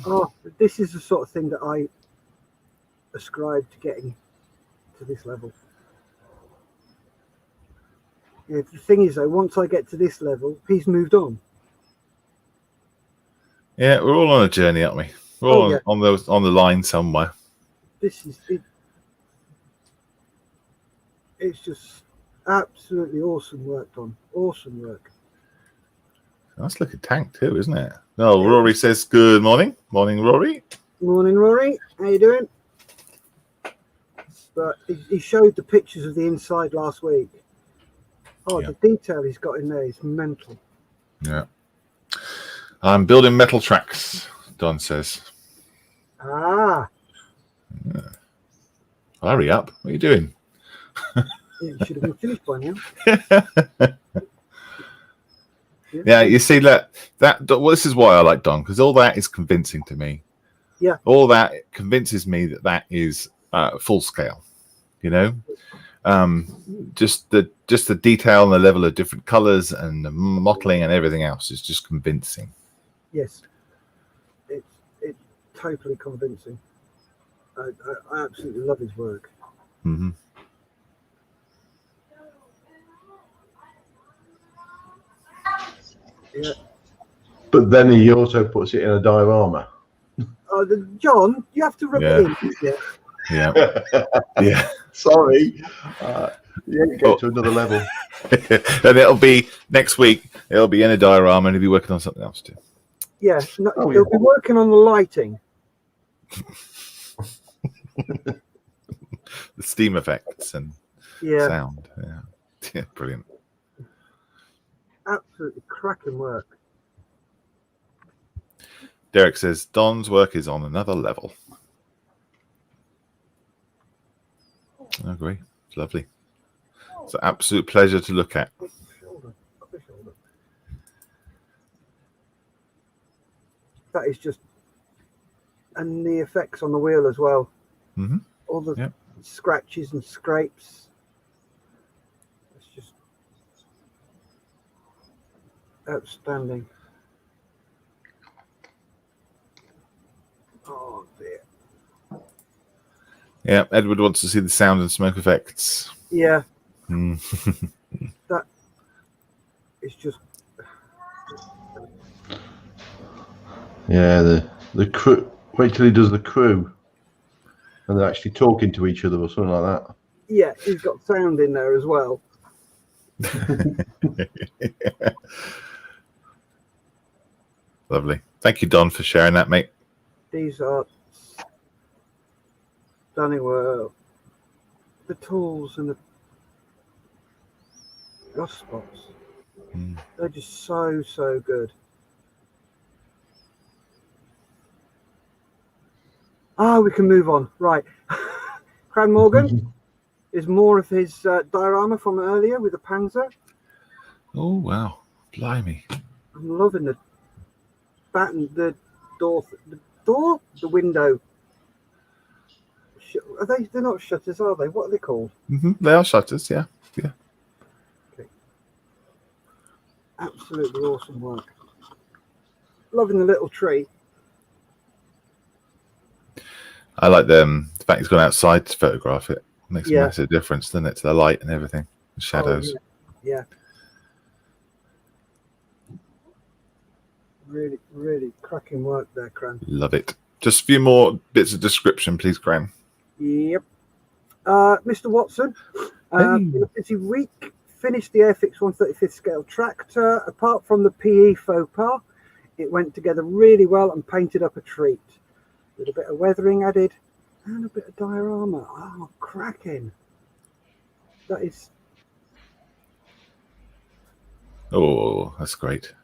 Oh, this is the sort of thing that I ascribe to getting to this level. Yeah, the thing is, though, once I get to this level, he's moved on. Yeah, we're all on a journey, aren't we? We're all on the line somewhere. This is it. It's just absolutely awesome work, Don. Awesome work. Nice looking tank too, isn't it? No, Rory says good morning. Morning, Rory. Morning, Rory. How you doing? But he showed the pictures of the inside last week. Oh, the detail he's got in there is mental. Yeah. I'm building metal tracks, Don says. Ah. Yeah. Hurry up. What are you doing? It should have been finished by now. Yeah, you see that well, this is why I like Don, because all that is convincing to me. Yeah. All that convinces me that is full scale. You know? Just the detail and the level of different colors and the mottling and everything else is just convincing. Yes, it's totally convincing. I absolutely love his work. Mm-hmm. Yeah. But then he also puts it in a diorama. John, you have to rub it in. Yeah. Yeah. Sorry. You get to another level. And it'll be next week. It'll be in a diorama, and he'll be working on something else too. Yeah, he'll be working on the lighting. The steam effects and sound. Yeah, brilliant. Absolutely cracking work. Derek says Don's work is on another level. I agree. It's lovely. It's an absolute pleasure to look at. That is just, and the effects on the wheel as well. Mm-hmm. All the scratches and scrapes. It's just outstanding. Oh dear. Yeah, Edward wants to see the sound and smoke effects. Yeah. Mm. That is just. Yeah, the crew. Wait till he does the crew, and they're actually talking to each other or something like that. Yeah, he's got sound in there as well. Lovely. Thank you, Don, for sharing that, mate. These are stunning work. The tools and rust spots. Mm. They're just so good. We can move on. Right. Cran Morgan is more of his diorama from earlier with the Panzer. Oh, wow. Blimey. I'm loving the batten, the window. Are they? They're not shutters, are they? What are they called? They are shutters, yeah. Yeah. Okay. Absolutely awesome work. Loving the little tree. I like the fact he's gone outside to photograph it. Makes a Yeah. massive difference, doesn't it, to the light and everything, the shadows. Oh, yeah. Really, really cracking work there, Cran. Love it. Just a few more bits of description, please, Cran. Yep. Mr. Watson, in a busy week, finished the Airfix 135th scale tractor. Apart from the PE faux pas, it went together really well and painted up a treat. With a bit of weathering added and a bit of diorama. Oh, cracking. That is... Oh, that's great.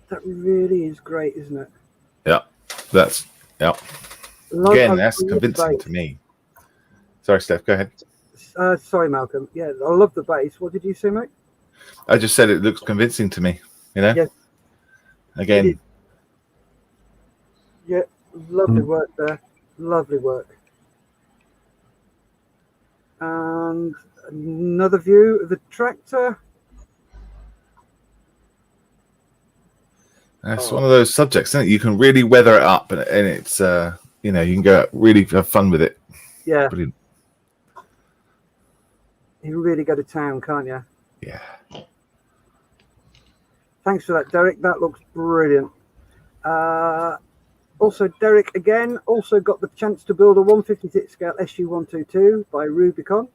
That really is great, isn't it? Yeah, that's... Yeah. Again, that's convincing to me. Sorry, Steph, go ahead. Sorry, Malcolm. Yeah, I love the base. What did you say, mate? I just said it looks convincing to me, you know? Yes. Again. Yeah, lovely work there. Lovely work. And another view of the tractor. That's one of those subjects, isn't it? You can really weather it up, and it's, you know, you can go really have fun with it. Yeah. Brilliant. You can really go to town, can't you? Yeah. Thanks for that, Derek. That looks brilliant. Also, Derek, again, also got the chance to build a 156 scale SU-122 by Rubicon.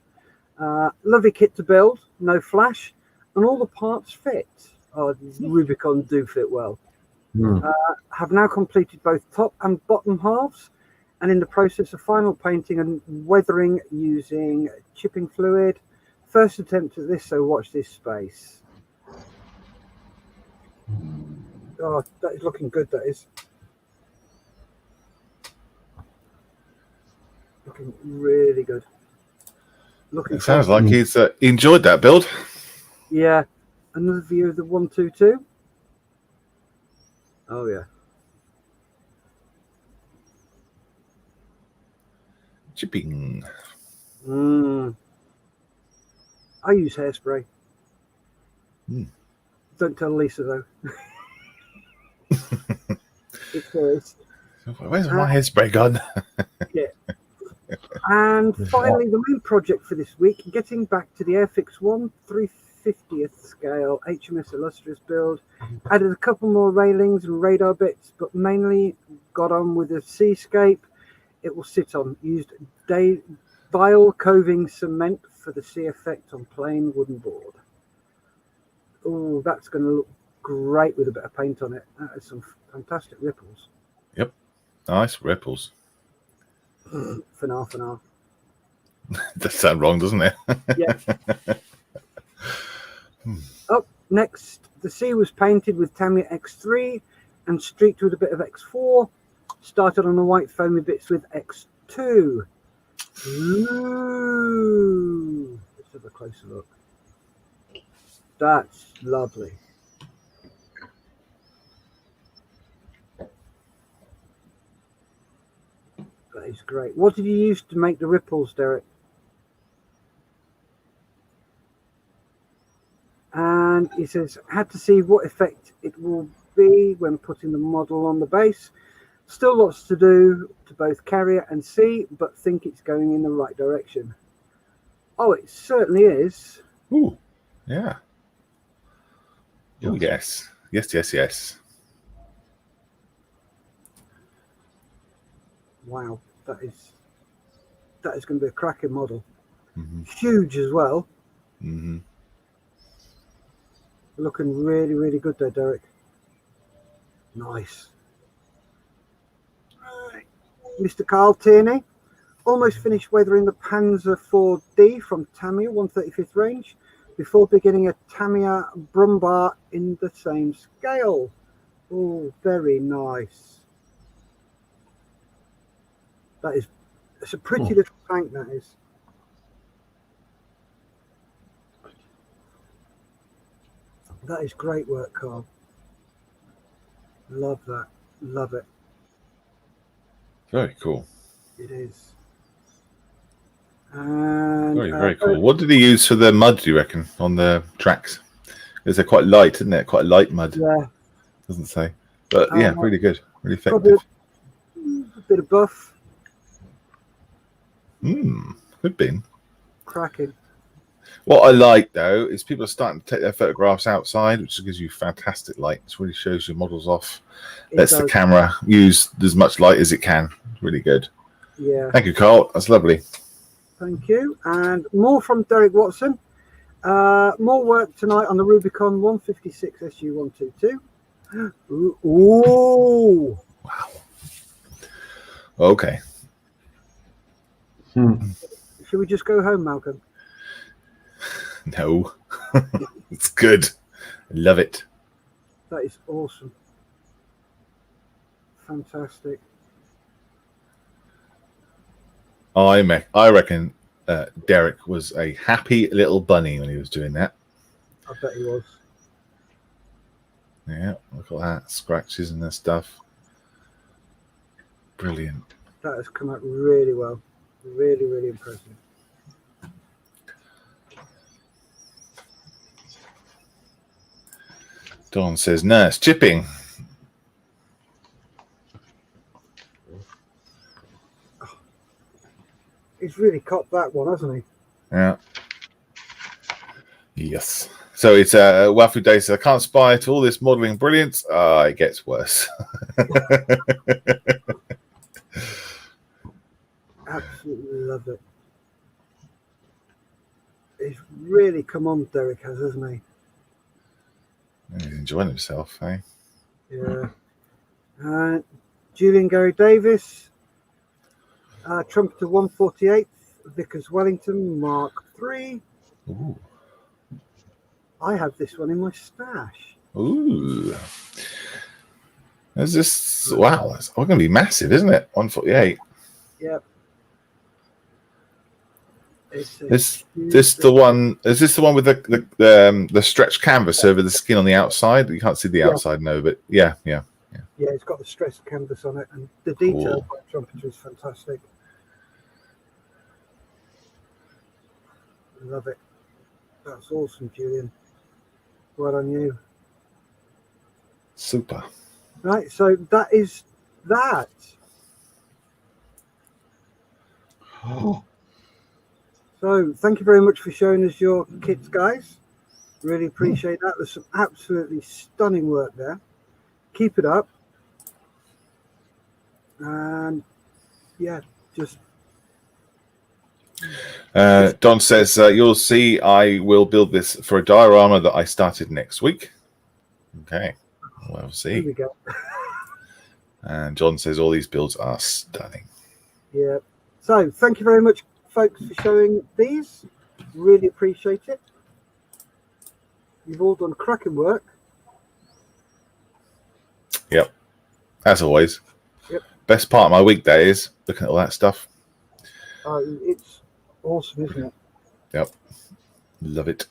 Lovely kit to build, no flash, and all the parts fit. Oh, Rubicon do fit well. Have now completed both top and bottom halves, and in the process of final painting and weathering using chipping fluid. First attempt at this, so watch this space. Oh, that is looking good, that is. Looking really good. Looking. It sounds like he's enjoyed that build. Yeah. Another view of the 122. Oh, yeah. Chipping. I use hairspray. Mm. Don't tell Lisa, though. It's hers. Where's my hairspray gone? Yeah. And finally, the main project for this week, getting back to the Airfix 1 350th scale HMS Illustrious build. Added a couple more railings and radar bits, but mainly got on with the seascape it will sit on. Used dial coving cement for the sea effect on plain wooden board. Oh, that's going to look great with a bit of paint on it. That is some fantastic ripples. Yep. Nice ripples. For now. That sounds wrong, doesn't it? Yeah. Up next, the sea was painted with Tamiya X3 and streaked with a bit of X4. Started on the white foamy bits with X2. Ooh. Let's have a closer look. That's lovely. That is great. What did you use to make the ripples, Derek? And he says, had to see what effect it will be when putting the model on the base. Still lots to do to both carrier and sea, but think it's going in the right direction. Oh, it certainly is. Ooh, yeah. Oh, yes. Yes. Wow, that is going to be a cracking model. Huge as well. Looking really, really good there, Derek. Nice. Mr. Carl Tierney, almost finished weathering the Panzer 4D from Tamiya 135th range. before beginning a Tamiya Brumbar in the same scale. Oh, very nice. It's a pretty little tank, that is. That is great work, Carl. Love that. Love it. Very cool. It is. And Very cool. What did he use for the mud, do you reckon, on the tracks? Because they're quite light, isn't it? Quite light mud. Yeah. Doesn't say. But yeah, really good. Really Probably effective. a bit of buff. Could be. Cracking. What I like, though, is people are starting to take their photographs outside, which gives you fantastic light. It really shows your models off. Lets the camera use as much light as it can. Really good. Yeah. Thank you, Carl. That's lovely. Thank you. And more from Derek Watson. More work tonight on the Rubicon 156 SU122. Ooh. Wow. Okay. Should we just go home, Malcolm? No. It's good. I love it. That is awesome. Fantastic. I reckon Derek was a happy little bunny when he was doing that. I bet he was. Yeah, look at that. Scratches and that stuff. Brilliant. That has come out really well. Really, really impressive. Dawn says, nurse, chipping. He's really copped that one, hasn't he? Yeah. Yes. So it's Wafu Day says, I can't spy to all this modelling brilliance. It gets worse. Absolutely love it. He's really come on, Derek has, hasn't he? He's enjoying himself, eh? Yeah. Julian Gary Davis, Trumpeter 148, Vickers Wellington Mark III. Ooh. I have this one in my stash. Ooh. Is this wow? It's going to be massive, isn't it? 148. Yep. Is this the one? Is this the one with the stretched canvas over the skin on the outside? You can't see the outside, no, but yeah. Yeah, it's got the stressed canvas on it, and the detail by the Trumpeter is fantastic. Love it. That's awesome, Julian. Well on you. Super. Right, so that is that. So thank you very much for showing us your kits, guys. Really appreciate that. There's some absolutely stunning work there. Keep it up. And yeah, just Don says, you'll see I will build this for a diorama that I started next week. Okay, we'll see. Here we go. And John says all these builds are stunning. Yeah. So thank you very much, folks, for showing these. Really appreciate it. You've all done cracking work. Yep. As always. Yep. Best part of my weekday is looking at all that stuff. It's awesome, isn't it? Yep. Love it.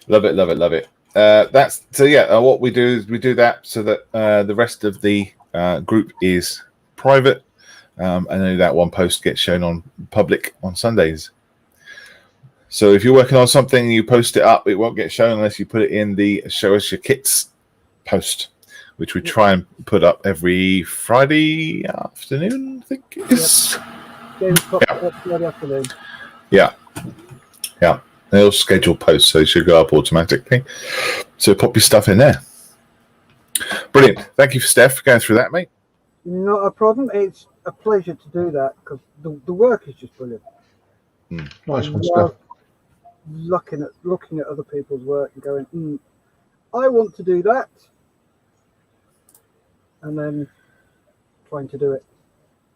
Love it, love it, love it. That's so yeah, what we do is we do that so that the rest of the group is private. And only that one post gets shown on public on Sundays. So if you're working on something and you post it up, it won't get shown unless you put it in the Show Us Your Kits post, which we try and put up every Friday afternoon, I think it is. Friday afternoon. Yeah. They'll schedule posts, so they should go up automatically. So pop your stuff in there. Brilliant. Thank you, Steph, for going through that, mate. Not a problem. It's a pleasure to do that because the work is just brilliant. Nice one, Steph. Looking at other people's work and going, I want to do that, and then trying to do it.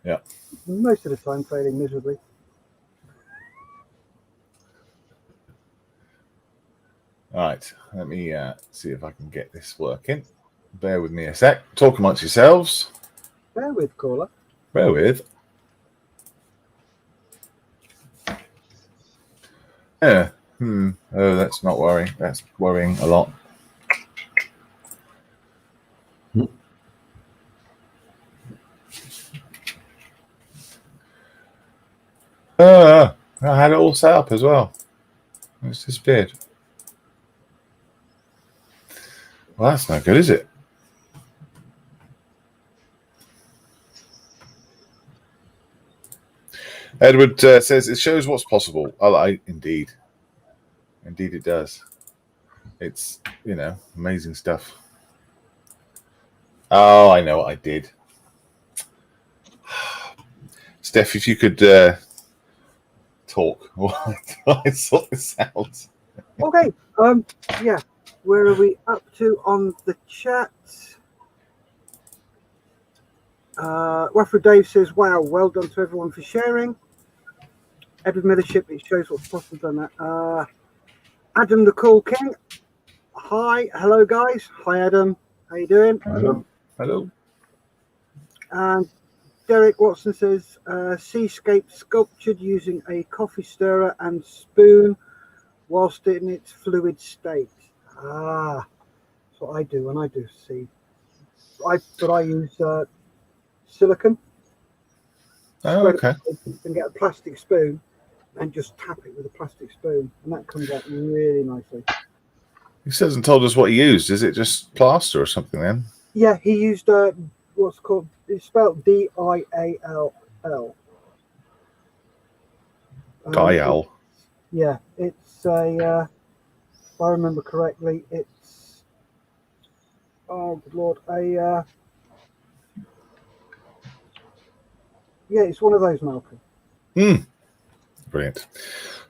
Yeah. Most of the time failing miserably. Right, let me see if I can get this working. Bear with me a sec. Talk amongst yourselves. Bear with, caller. Bear with. Yeah. Oh, that's not worrying. That's worrying a lot. I had it all set up as well. It's disappeared. Well, that's no good, is it? Edward says it shows what's possible. Indeed it does. It's, amazing stuff. Oh, I know what I did. Steph, if you could talk while I sort this out. Okay. Yeah. Where are we up to on the chat? Waffle Dave says, "Wow, well done to everyone for sharing." Edward Millership, it shows what's possible done that. Adam the Cool King. Hi, hello guys. Hi Adam. How you doing? Hello. And Derek Watson says, seascape sculptured using a coffee stirrer and spoon whilst in its fluid state. That's what I do when I do sea. But I use silicone. Okay. And get a plastic spoon and just tap it with a plastic spoon, and that comes out really nicely. He hasn't told us what he used. Is it just plaster or something then? Yeah, he used what's called, it's spelled DIALL. Dial. Yeah, it's a, if I remember correctly, it's, oh good lord, yeah, it's one of those, Malcolm. Brilliant.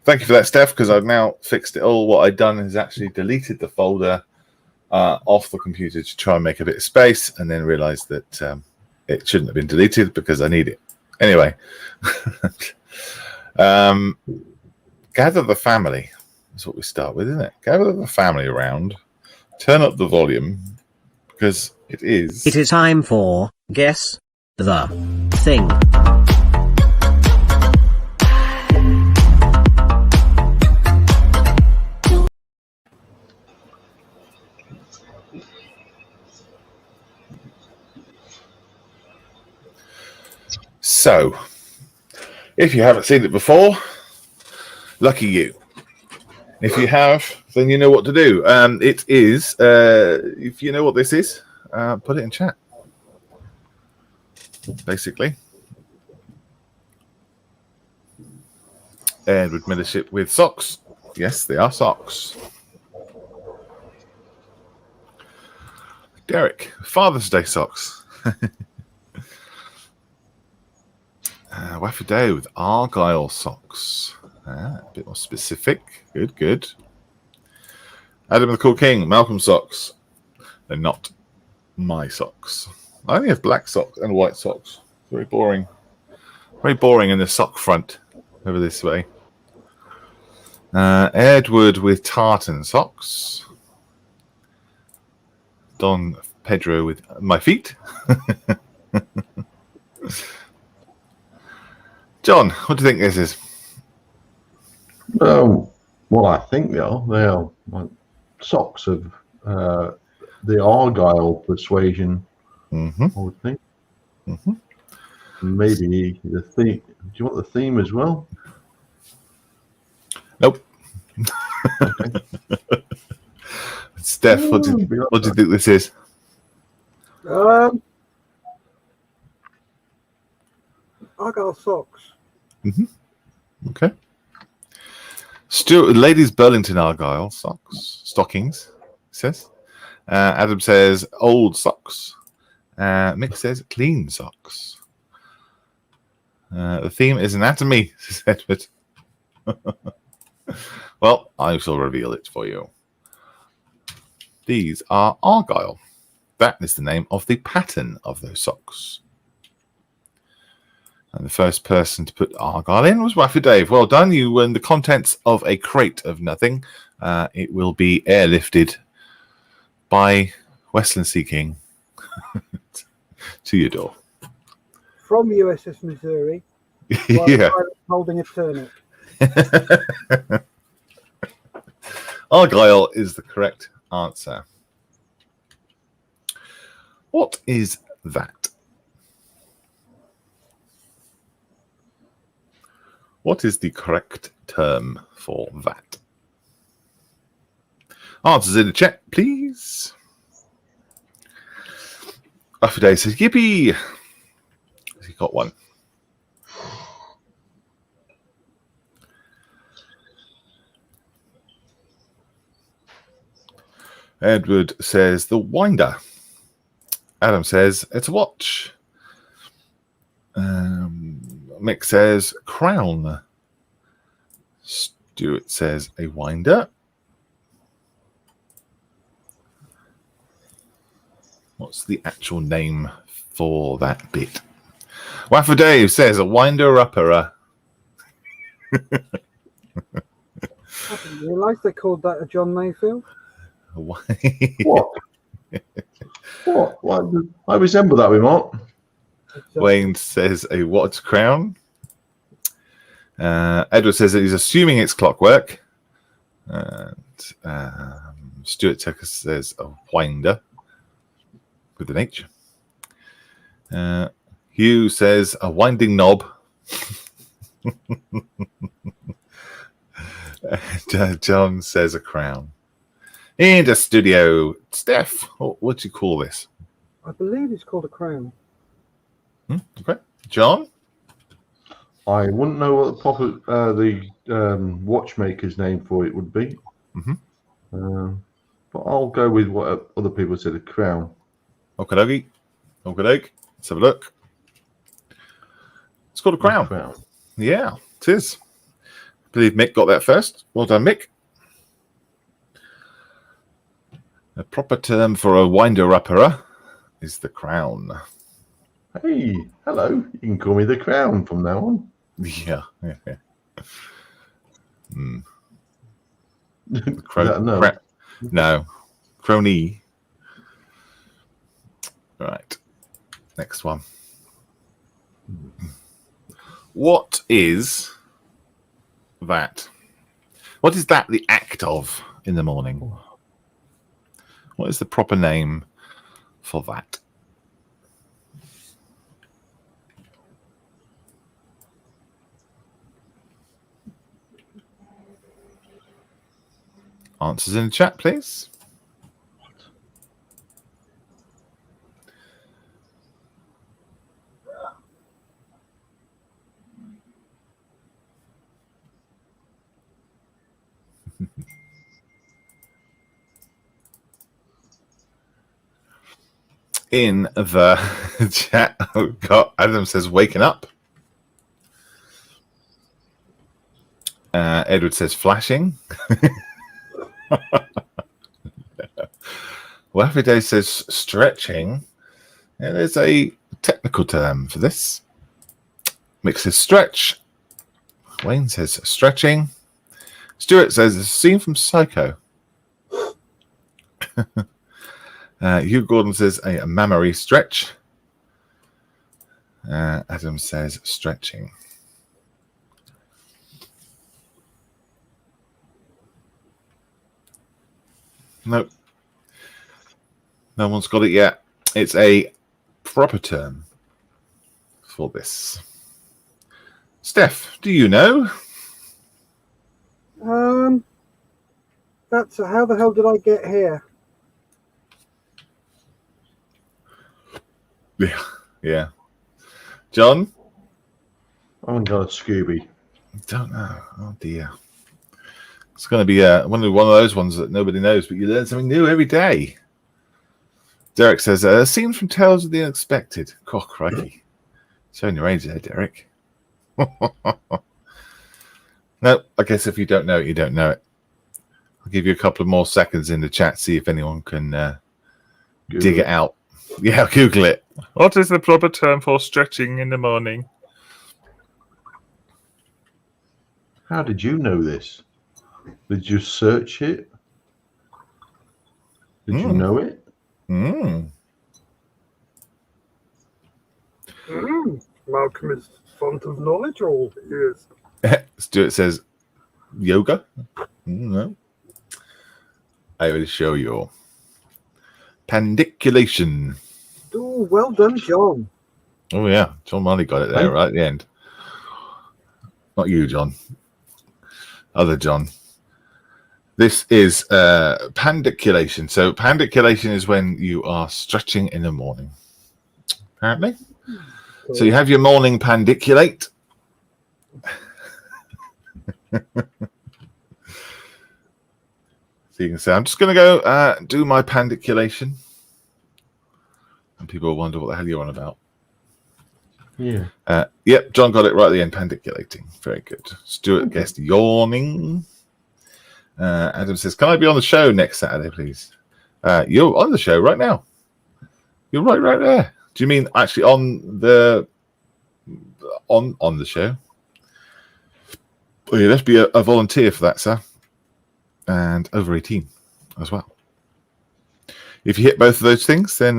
Thank you for that, Steph, because I've now fixed it all. What I've done is actually deleted the folder off the computer to try and make a bit of space, and then realized that it shouldn't have been deleted because I need it. Anyway, gather the family. That's what we start with, isn't it? Gather the family around, turn up the volume, because it is... It is time for Guess the Thing. So, if you haven't seen it before, lucky you. If you have, then you know what to do. It is, if you know what this is, put it in chat. Basically. Edward Millership with socks. Yes, they are socks. Derek, Father's Day socks. Waffle with Argyle socks. A bit more specific. Good. Adam the Cool King, Malcolm socks. They're not my socks. I only have black socks and white socks. Very boring. Very boring in the sock front over this way. Edward with tartan socks. Don Pedro with my feet. John, what do you think this is? Well, I think they are. They are like socks of the Argyle persuasion. I would think. Maybe the theme. Do you want the theme as well? Nope. Steph, what do you think this is? Argyle socks. Okay. Stuart, ladies Burlington Argyle stockings, says. Adam says old socks. Mick says clean socks. The theme is anatomy, says Edward. Well, I shall reveal it for you. These are Argyle. That is the name of the pattern of those socks. And the first person to put Argyle in was Waffy Dave. Well done. You win the contents of a crate of nothing. It will be airlifted by Westland Sea King to your door. From USS Missouri, Yeah. holding a turnip. Argyle is the correct answer. What is that? What is the correct term for that? Answers in the chat, please. Waffy Dave says, yippee. Has he got one? Edward says the winder. Adam says it's a watch. Mick says crown. Stuart says a winder. What's the actual name for that bit? Waffle Dave says a winder-upper. I didn't realise they called that a John Mayfield. What? What? I resemble that remark. Wayne says a what crown? Edward says that he's assuming it's clockwork. And Stuart Tucker says a winder with an H. Hugh says a winding knob. And, John says a crown. In the studio, Steph, what do you call this? I believe it's called a crown. Okay, John. I wouldn't know what the proper watchmaker's name for it would be. Mm-hmm. But I'll go with what other people said, a crown. Okie dokie. Let's have a look. It's called a crown. Yeah, it is. I believe Mick got that first. Well done, Mick. The proper term for a winder-upper is the crown. Hey, hello. You can call me the crown from now on. Yeah. Mm. No. Crony. Right. Next one. What is that? What is that the act of in the morning? What is the proper name for that? Answers in the chat, please. In the chat, Adam says waking up. Edward says flashing. Waffy Day says stretching. And there's a technical term for this. Mick says stretch. Wayne says stretching. Stuart says it's a scene from Psycho. Hugh Gordon says a mammary stretch. Adam says stretching. Nope. No one's got it yet. It's a proper term for this. Steph, do you know? That's how the hell did I get here? Yeah. John? I haven't got a Scooby. Don't know. Oh dear. It's going to be one of those ones that nobody knows, but you learn something new every day. Derek says, a scene from Tales of the Unexpected. Oh, crikey. Showing your age there, Derek. No, I guess if you don't know it, you don't know it. I'll give you a couple of more seconds in the chat, see if anyone can dig it out. Yeah, Google it. What is the proper term for stretching in the morning? How did you know this? Did you search it? Did you know it? Malcolm is font of knowledge all years. Stuart says, yoga? No. I will show you. Pandiculation. Oh, well done, John. Oh, yeah. John Marley got it there right at the end. Not you, John. Other John. This is pandiculation. So pandiculation is when you are stretching in the morning, apparently. Cool. So you have your morning pandiculate. So you can say, I'm just going to go do my pandiculation. And people will wonder what the hell you're on about. Yeah. Yep, John got it right at the end, pandiculating. Very good. Stuart guessed yawning. Adam says, can I be on the show next Saturday, please? You're on the show right now. You're right there. Do you mean actually on the show? Well, you have to be a volunteer for that, sir. And over 18 as well. If you hit both of those things, then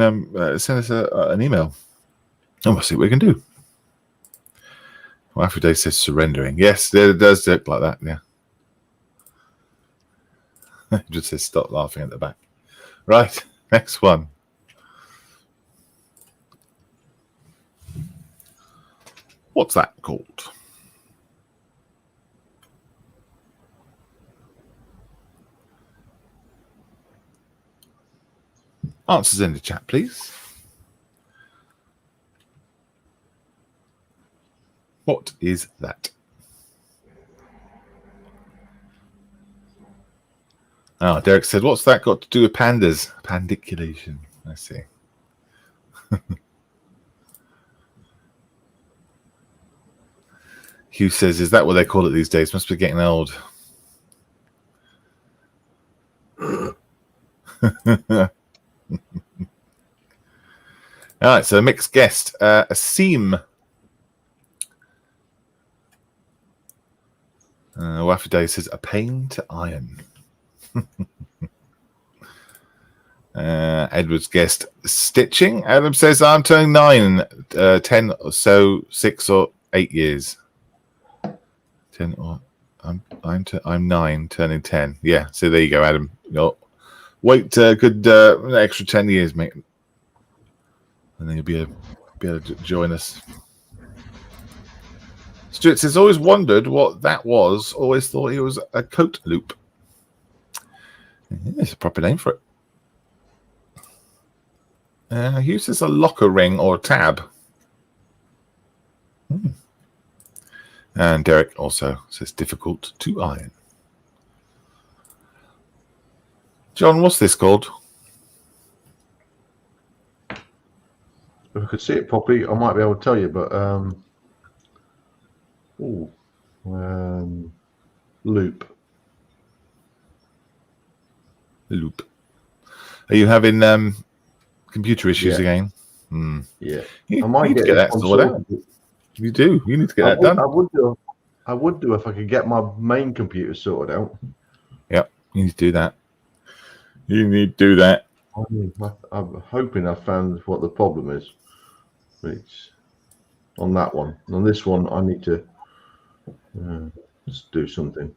send us an email. And we'll see what we can do. Well, Aphrodite says surrendering. Yes, it does look like that, yeah. It just says stop laughing at the back. Right, next one. What's that called? Answers in the chat, please. What is that? Oh, Derek said, what's that got to do with pandas? Pandiculation. I see. Hugh says, is that what they call it these days? Must be getting old. All right, so mixed guest. A seam. Waffle says, a pain to iron. Edward's guessed stitching. Adam says, I'm turning 9, 10 or so, 6 or 8 years. 10 or I'm 9, turning 10. Yeah, so there you go, Adam. You'll wait a good extra 10 years, mate. And then you'll be able to join us. Stuart says, always wondered what that was. Always thought it was a coat loop. It's a proper name for it. Hugh says a locker ring or a tab. And Derek also says difficult to iron. John, what's this called? If I could see it properly, I might be able to tell you, but loop. Loop. Are you having computer issues again? Yeah. You I might need to get that sorted out. You do. You need to get that done. I would do if I could get my main computer sorted out. Yep. You need to do that. You need to do that. I'm hoping I found what the problem is. It's on that one. On this one, I need to just do something.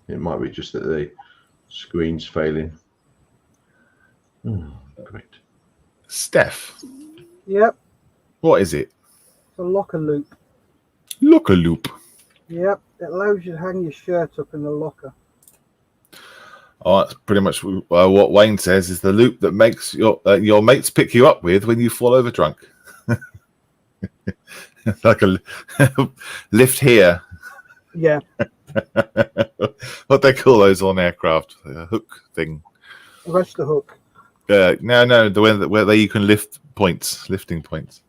It might be just that the screen's failing. Great. Steph. Yep. What is it? It's a locker loop. Locker loop. Yep. It allows you to hang your shirt up in the locker. Oh, that's pretty much what Wayne says is the loop that makes your mates pick you up with when you fall over drunk. Like a lift here. Yeah. What they call those on aircraft, a hook thing. Rest the hook. No, the one where you can lift points, lifting points.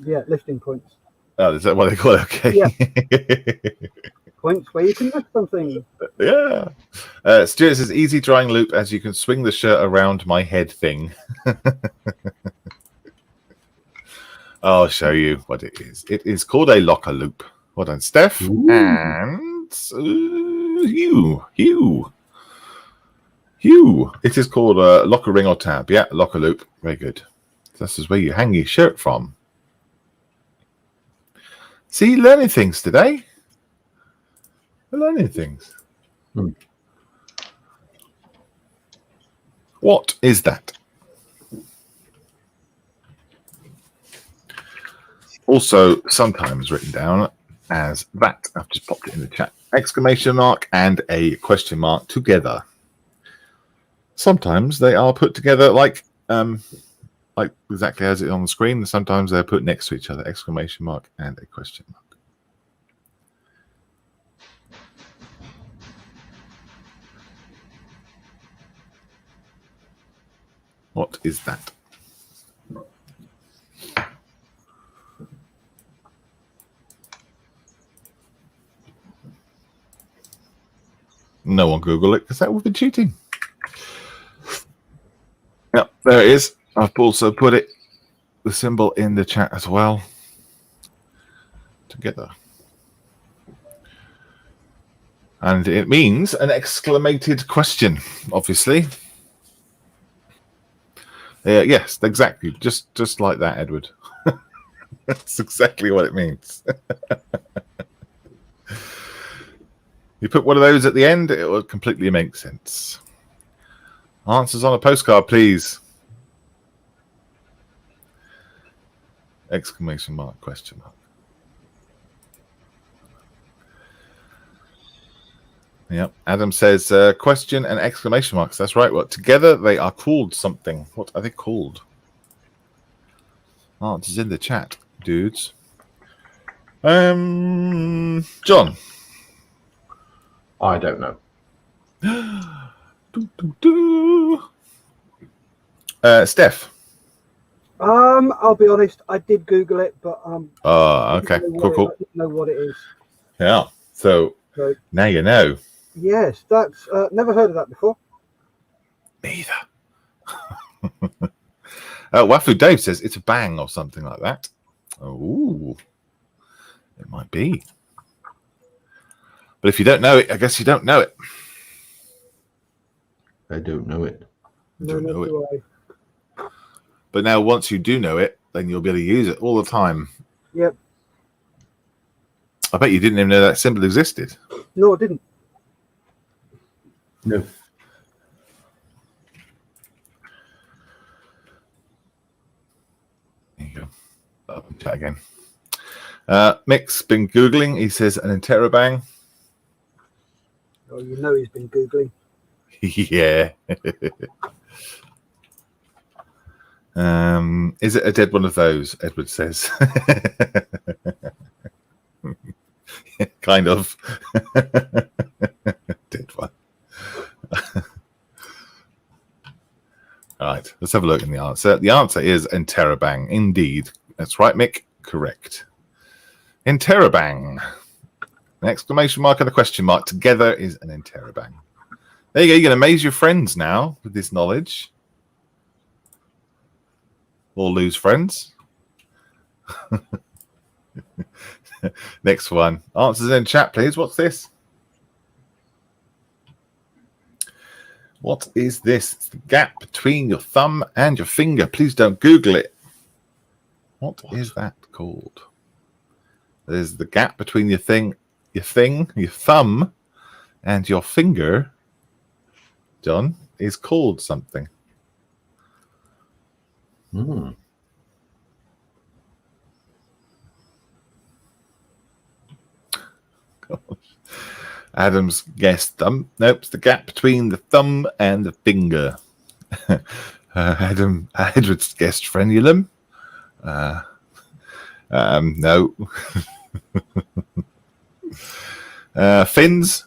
Yeah, lifting points. Oh, is that what they call it? Okay. Yeah. Points where you can lift something. Yeah. Stuart says, easy drying loop as you can swing the shirt around my head thing. I'll show you what it is. It is called a locker loop. Well done, Steph. Ooh. And It's Hugh. It is called a locker ring or tab. Yeah, locker loop. Very good. This is where you hang your shirt from. See, learning things today. We're learning things. What is that? Also, sometimes written down as that. I've just popped it in the chat. Exclamation mark and a question mark together. Sometimes they are put together like exactly as it on the screen. Sometimes they're put next to each other. Exclamation mark and a question mark. What is that? No one Google it because that would be cheating. Yep, there it is. I've also put it, the symbol in the chat as well. Together. And it means an exclamated question, obviously. Yes, exactly. Just like that, Edward. That's exactly what it means. You put one of those at the end, it will completely make sense. Answers on a postcard, please. Exclamation mark, question mark. Yep. Adam says question and exclamation marks. That's right. Well, together they are called something. What are they called? Answers in the chat, dudes. John. I don't know. Steph. I'll be honest. I did Google it, but Okay. Cool. I didn't know what it is. Yeah. So now you know. Yes, that's never heard of that before. Neither. Wafu Dave says it's a bang or something like that. Oh, it might be. But if you don't know it, I guess you don't know it. I don't know it. No, Don't know it. But now, once you do know it, then you'll be able to use it all the time. Yep. I bet you didn't even know that symbol existed. No, it didn't. No. There you go. Up and chat again. Mick's been Googling. He says an interrobang. Oh, you know he's been Googling. Yeah. Is it a dead one of those? Edward says. Kind of. Dead one. All right, let's have a look in the answer. The answer is interrobang. Indeed. That's right, Mick. Correct. Interrobang. An exclamation mark and a question mark together is an interrobang. There you go. You can amaze your friends now with this knowledge. Or lose friends. Next one. Answers in chat, please. What's this? What is this? It's the gap between your thumb and your finger. Please don't Google it. What is that called? There's the gap between your thumb, and your finger. John, is called something. Adam's guessed thumb. Nope, it's the gap between the thumb and the finger. Edward's guessed frenulum. No. Fins.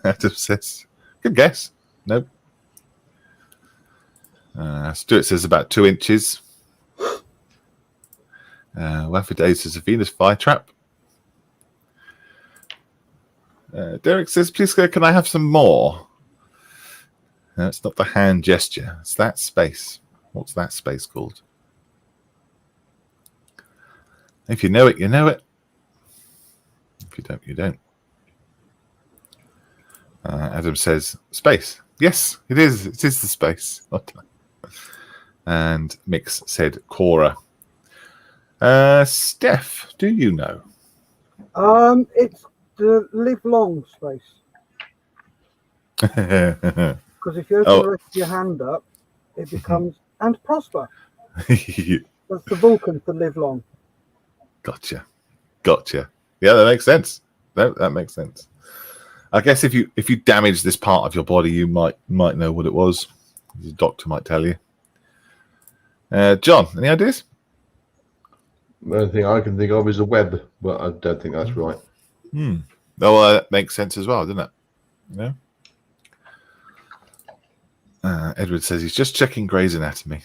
Adam says. Good guess. Nope. Stuart says about 2 inches. Waffle Day says a Venus flytrap. Derek says, please, can I have some more? No, it's not the hand gesture. It's that space. What's that space called? If you know it, you know it. If you don't, you don't. Adam says space. Yes, it is. It is the space. And Mix said Cora. Steph, do you know? It's the live long space. Because if you open the rest of your hand up, it becomes and prosper. That's the Vulcan for live long. Gotcha. Yeah, that makes sense. That makes sense. I guess if you damage this part of your body, you might know what it was. The doctor might tell you. John, any ideas? The only thing I can think of is a web, but I don't think that's right. Oh, well, that makes sense as well, doesn't it? Yeah. Edward says he's just checking Grey's Anatomy.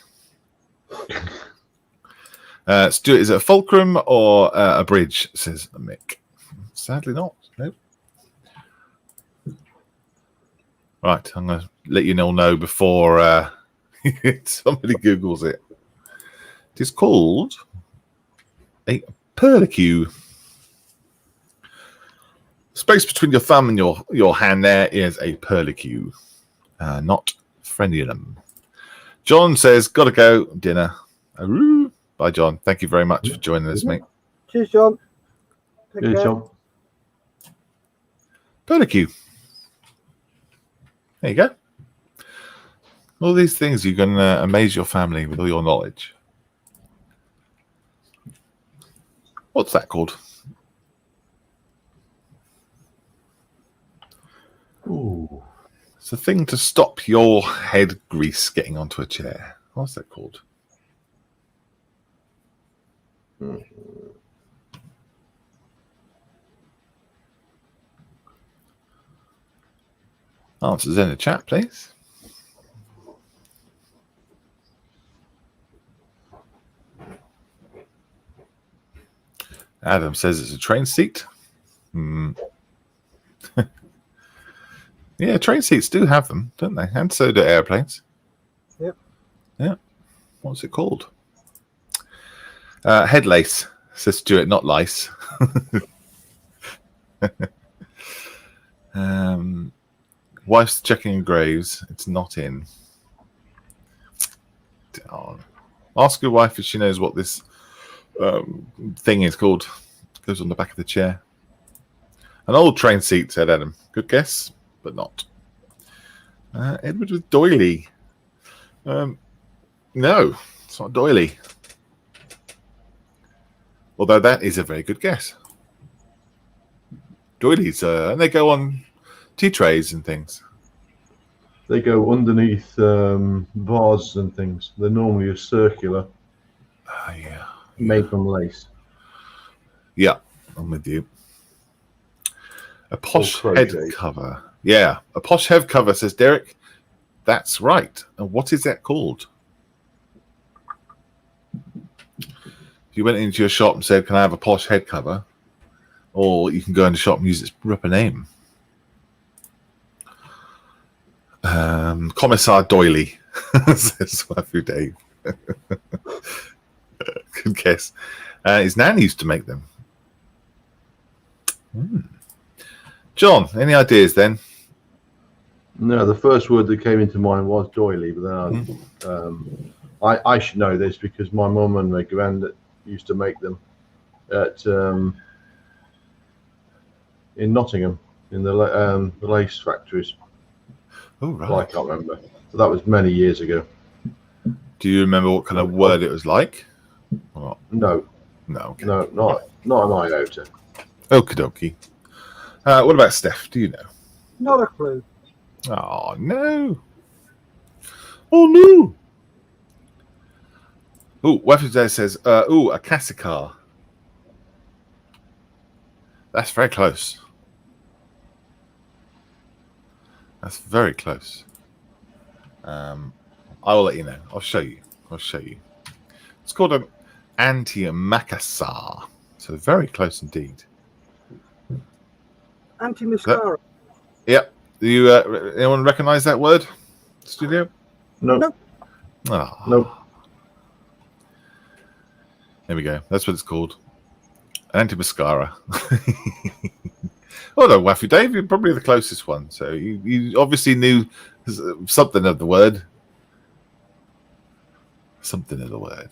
Stuart, is it a fulcrum or a bridge? Says Mick. Sadly not. Nope. Right, I'm going to let you all know before somebody Googles it. It is called a perlicue. Space between your thumb and your hand there is a perlicue, not frenulum. John says, gotta go, dinner. Aroo. Bye, John. Thank you very much for joining us, mate. Cheers, John. Take Cheers, care. John. Perlicue. There you go. All these things, you can amaze your family with all your knowledge. What's that called? Ooh. It's a thing to stop your head grease getting onto a chair. What's that called? Answers in the chat, please. Adam says it's a train seat. Yeah, train seats do have them, don't they? And so do airplanes. Yep. Yeah. What's it called? Head lace, says Stuart, not lice. Wife's checking graves. It's not in. Darn. Ask your wife if she knows what this thing is called. It goes on the back of the chair. An old train seat, said Adam. Good guess, but not. Edward with doily. No, it's not doily. Although that is a very good guess. Doilies, and they go on tea trays and things. They go underneath vases and things. They're normally a circular, Yeah. made from lace. Yeah, I'm with you. A posh Or head crochet. cover. Yeah, a posh head cover, says Derek. That's right. And what is that called? If you went into your shop and said, can I have a posh head cover? Or you can go in the shop and use its proper name. Commissar Doily, says Wafu Dave. Good guess. His nan used to make them. John, any ideas then? No, the first word that came into mind was doily, but then I should know this because my mum and my granddad used to make them at in Nottingham in the lace factories. Oh, right. Well, I can't remember. So that was many years ago. Do you remember what kind of word it was like? Or not? No, No. Okay. no, not an iota. Okie dokie. What about Steph? Do you know? Not a clue. Oh, no. Oh, no. Oh, Wafu says, a cassicar. That's very close. That's very close. I will let you know. I'll show you. It's called an antimacassar. So very close indeed. Anti-mascara. Yep. Do you anyone recognise that word? Studio? No, Nope. Oh. no. There we go. That's what it's called. Anti-mascara. Well done, Waffy Dave. You're probably the closest one. So you obviously knew something of the word. Something of the word.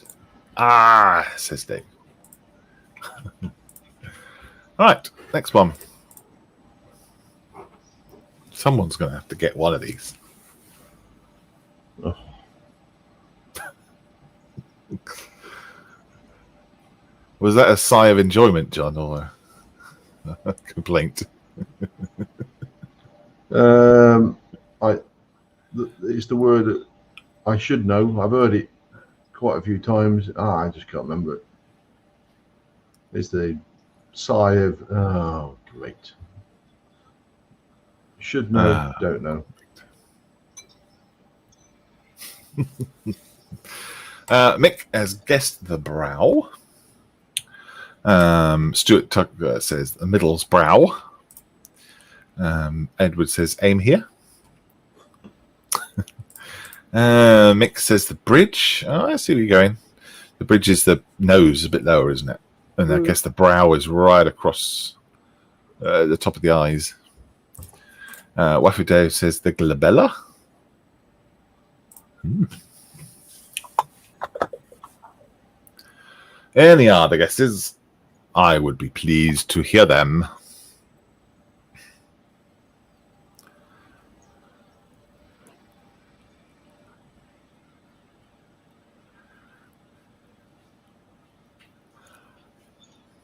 Ah, says Dave. All right, next one. Someone's going to have to get one of these. Oh. Was that a sigh of enjoyment, John, or a complaint? It's the word that I should know. I've heard it quite a few times. I just can't remember it. It's the sigh of, oh, great. Should know, don't know. Mick has guessed the brow. Stuart Tucker says the middle's brow. Edward says aim here. Mick says the bridge. Oh, I see where you're going. The bridge is the nose a bit lower, isn't it? And I guess the brow is right across the top of the eyes. Waffy Dave says the glabella. Any other guesses? I would be pleased to hear them.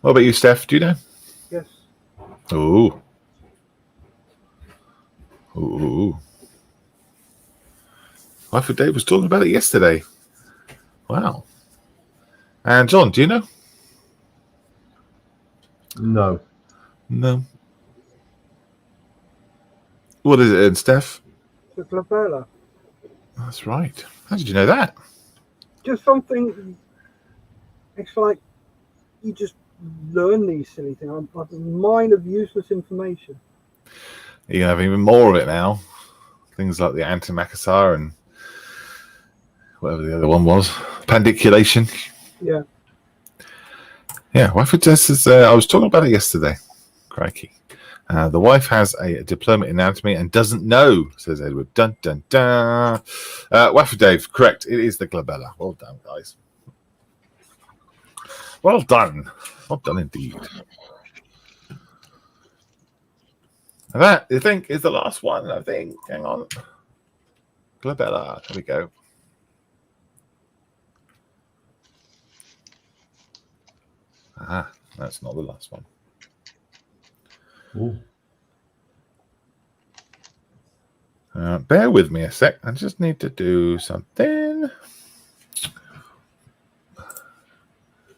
What about you, Steph? Do you know? Yes. Ooh. Ooh. Waffy Dave was talking about it yesterday. Wow. And John, do you know? No. No. What is it then, Steph? The glabella. That's right. How did you know that? Just something. It's like you just learn these silly things. I'm a mine of useless information. You can have even more of it now. Things like the antimacassar and whatever the other one was. Pandiculation. Yeah. Yeah, Waffy Dave says, I was talking about it yesterday. Crikey. The wife has a diploma in anatomy and doesn't know, says Edward. Dun, dun, dun. Waffy Dave, correct. It is the glabella. Well done, guys. Well done. Well done indeed. And that, you think, is the last one, I think. Hang on. Glabella. There we go. Ah, that's not the last one. Ooh. Bear with me a sec. I just need to do something.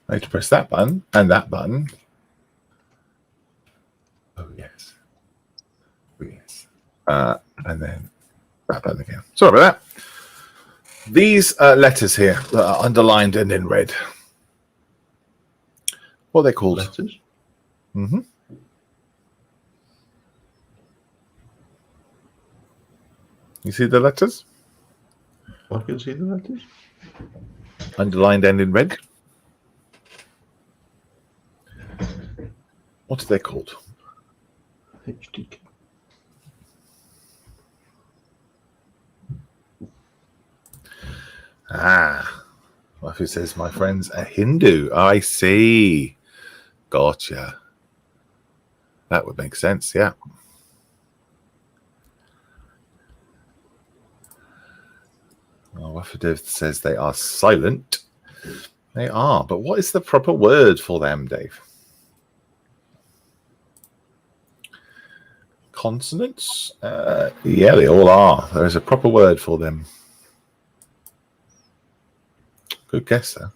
I need to press that button and that button. Oh, yes. Oh, yes. And then that button again. Sorry about that. These letters here that are underlined and in red. What are they called? Letters? Mm-hmm. You see the letters? I can see the letters. Underlined and in red. What are they called? HTK. Well, who says my friend's a Hindu? I see. Gotcha. That would make sense, yeah. Well, Waffle says they are silent. They are, but what is the proper word for them, Dave? Consonants? Yeah, they all are. There is a proper word for them. Good guess, though.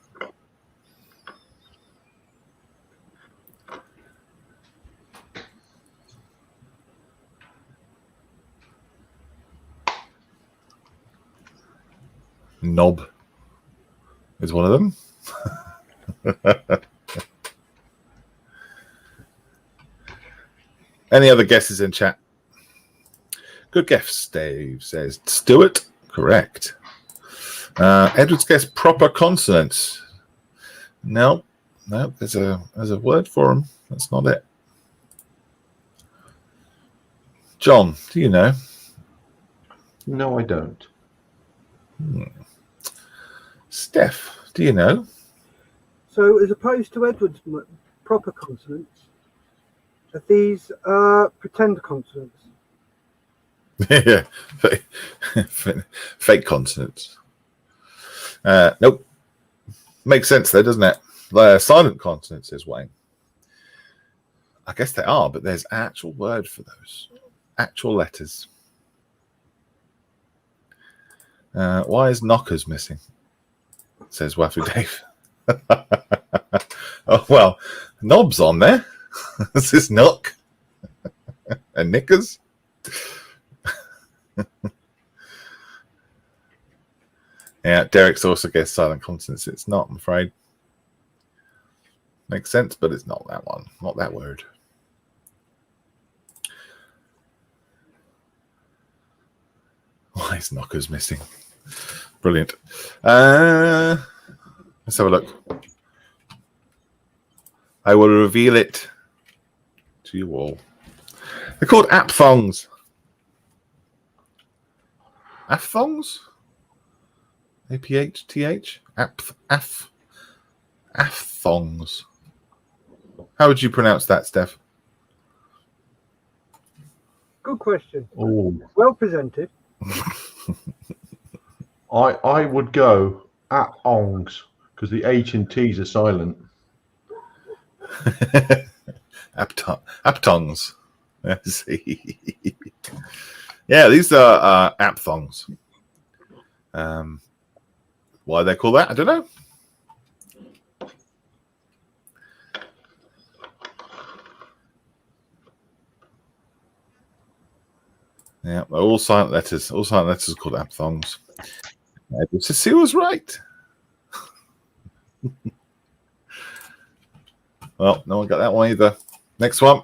Knob is one of them. Any other guesses in chat? Good guess, Dave says. Stuart, correct. Edward's guess proper consonants. No, there's a word for them. That's not it. John, do you know? No, I don't. Steph, do you know? So, as opposed to Edward's proper consonants, are these pretend consonants? Yeah, fake consonants. Nope. Makes sense though, doesn't it? They're silent consonants, says Wayne. I guess they are, but there's an actual word for those. Actual letters. Why is knockers missing? Says Waffy Dave. Oh, well, knobs on there. This is knock. And knickers. Yeah, Derek's also guessed silent consonants. It's not, I'm afraid. Makes sense, but it's not that one. Not that word. Why is knockers missing? Brilliant. Let's have a look. I will reveal it to you all. They're called apthongs. Apthongs? A-P-H-T-H? Apthongs. How would you pronounce that, Steph? Good question. Oh, Well presented. I would go at ongs because the H and T's are silent. Aptongs. Let's see. Yeah, these are apthongs. Why they call that, I don't know. Yeah, they're all silent letters. All silent letters are called apthongs. Cecile was right. Well, no one got that one either. Next one.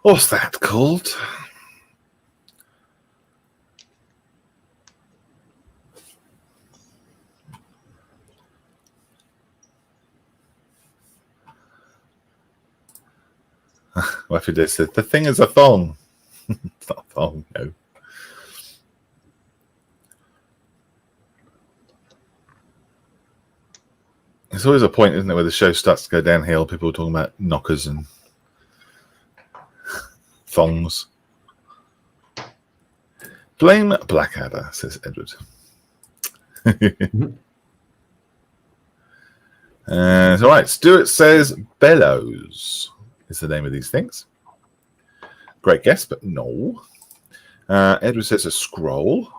What's that called? What if it said the thing is a thong? It's not a thong, no. There's always a point, isn't there, where the show starts to go downhill. People are talking about knockers and thongs. Blame Blackadder, says Edward. All right, Stuart says bellows is the name of these things. Great guess, but no. Edward says a scroll.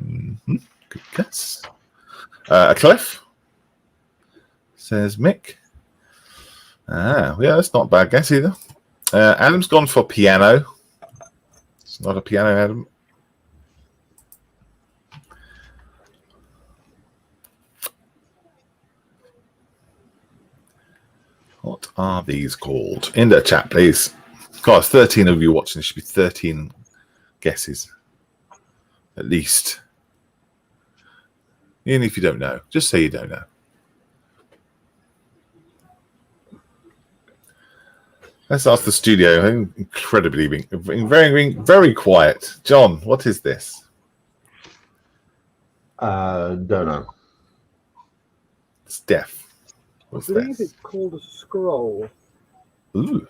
Mm-hmm. Good guess. A clef, says Mick. Yeah, that's not a bad guess either. Adam's gone for piano. It's not a piano, Adam. What are these called? In the chat, please. Guys, 13 of you watching. There should be 13 guesses. At least. Even if you don't know. Just say you don't know. Let's ask the studio. Incredibly being very quiet. John, what is this? Don't know. Steph. I What's believe this? it's called a scroll. Ooh.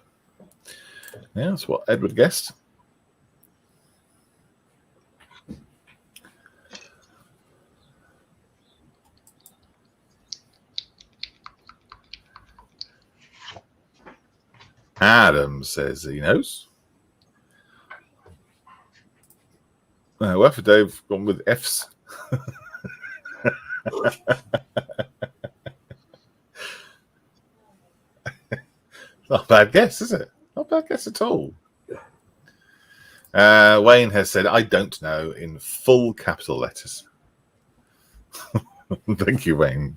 Yeah, that's what Edward guessed. Adam says he knows. Well, for Dave, gone with F's. Not a bad guess, is it? Not a bad guess at all. Wayne has said, I don't know, in full capital letters. Thank you, Wayne.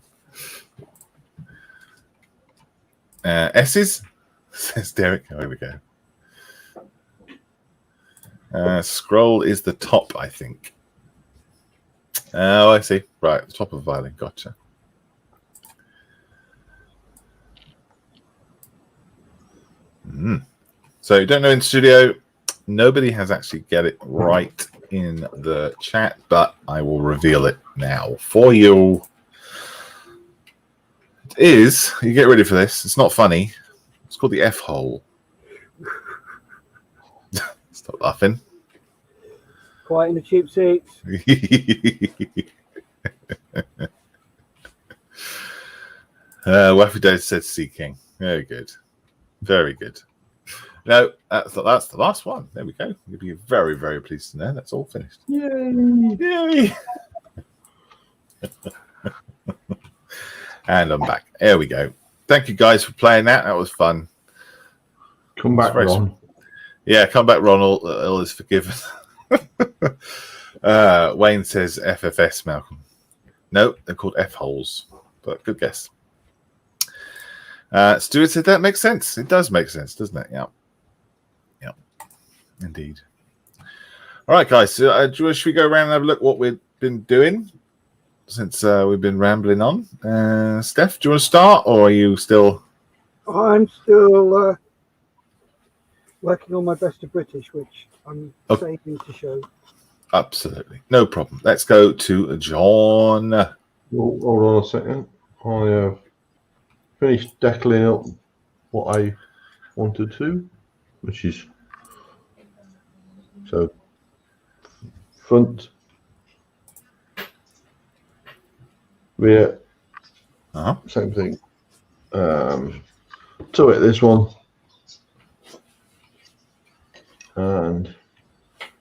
S's, says Derek. Oh, here we go. Scroll is the top, I think. Oh, I see. Right, the top of the violin. Gotcha. So you don't know in studio. Nobody has actually get it right in the chat, but I will reveal it now for you. It is. You get ready for this. It's not funny. It's called the F hole. Stop laughing. Quiet in the cheap seats. Waffy Dave said Seeking. Very good. Very good. No, that's the last one. There we go. You'll be very, very pleased to know that's all finished. Yay! Yay! And I'm back. There we go. Thank you guys for playing that. That was fun. Come back, Ron. Yeah, come back, Ron. All is forgiven. Wayne says FFS, Malcolm. No, they're called F holes. But good guess. Stuart said that makes sense. It does make sense, doesn't it? Yeah. Yeah. Indeed. All right, guys. So, should we go around and have a look what we've been doing since we've been rambling on? Steph, do you want to start, or are you still? I'm still working on my best of British, which I'm saving to show. Absolutely. No problem. Let's go to John. Hold on a second. I finished decaling up what I wanted to, which is so front, rear, same thing. To it, this one, and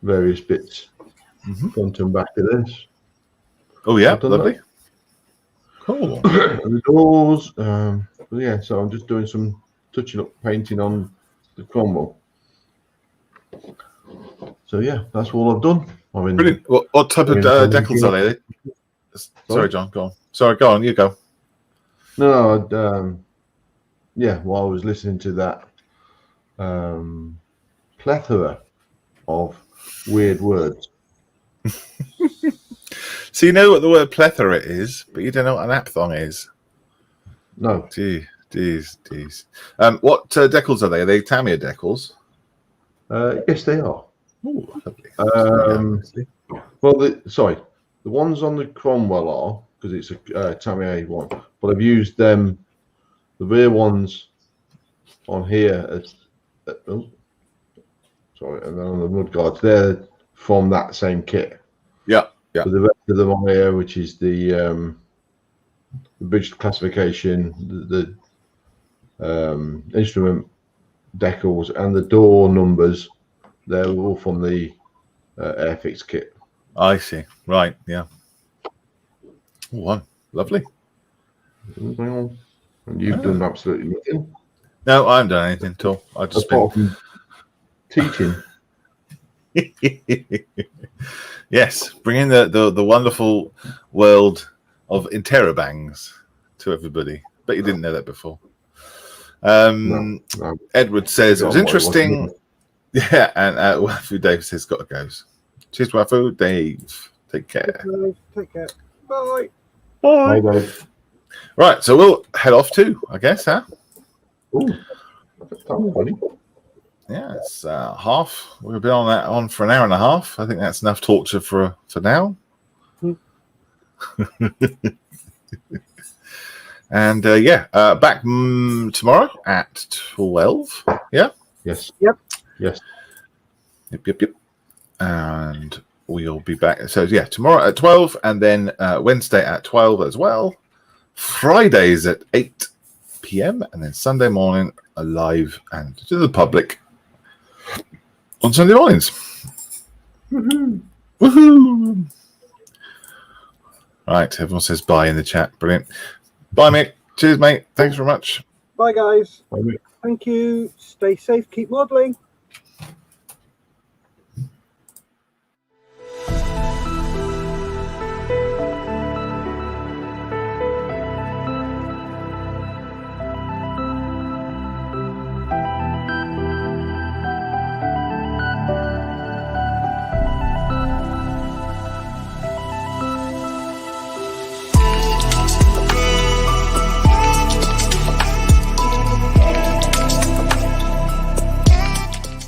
various bits front and back of this. Oh yeah, lovely. Cool. The doors, yeah. So I'm just doing some touching up painting on the Cromwell. So yeah, that's all I've done. Brilliant. What type of decals are they? Sorry, John. Go on. Sorry, go on. You go. No, yeah. While I was listening to that plethora of weird words. So you know what the word plethora is, but you don't know what an apthong is. No. Jeez. What decals are they? Are they Tamiya decals? Yes, they are. Ooh, lovely. Well, the ones on the Cromwell are, because it's a Tamiya one, but I've used them. The rear ones on here, and then on the mud guards, they're from that same kit. Yeah, yeah. So the rest of them on here, which is the bridge classification, the instrument decals, and the door numbers, they're all from the Airfix kit. I see. Right, yeah. Wow, lovely. And you've done absolutely nothing. No, I haven't done anything at all. I've just been teaching. Yes, bringing the wonderful world of Interabangs to everybody. Bet you didn't know that before. No. Edward says it was interesting. Yeah, and Wafu Dave says got to go. Cheers, Wafu Dave. Take care. Take care. Bye. Bye. Bye, Dave. Right, so we'll head off too, I guess, huh? Ooh, that's funny. Yeah, it's half. We've been on for an hour and a half. I think that's enough torture for now. And back tomorrow at 12. Yeah. Yes. Yep. Yes. Yep. And we'll be back. So yeah, tomorrow at 12, and then Wednesday at 12 as well. Fridays at 8 p.m. and then Sunday morning live and to the public on Sunday mornings. Woohoo! Right, everyone says bye in the chat. Brilliant. Bye, mate. Cheers, mate. Thanks very much. Bye, guys. Bye, mate. Thank you. Stay safe. Keep modelling.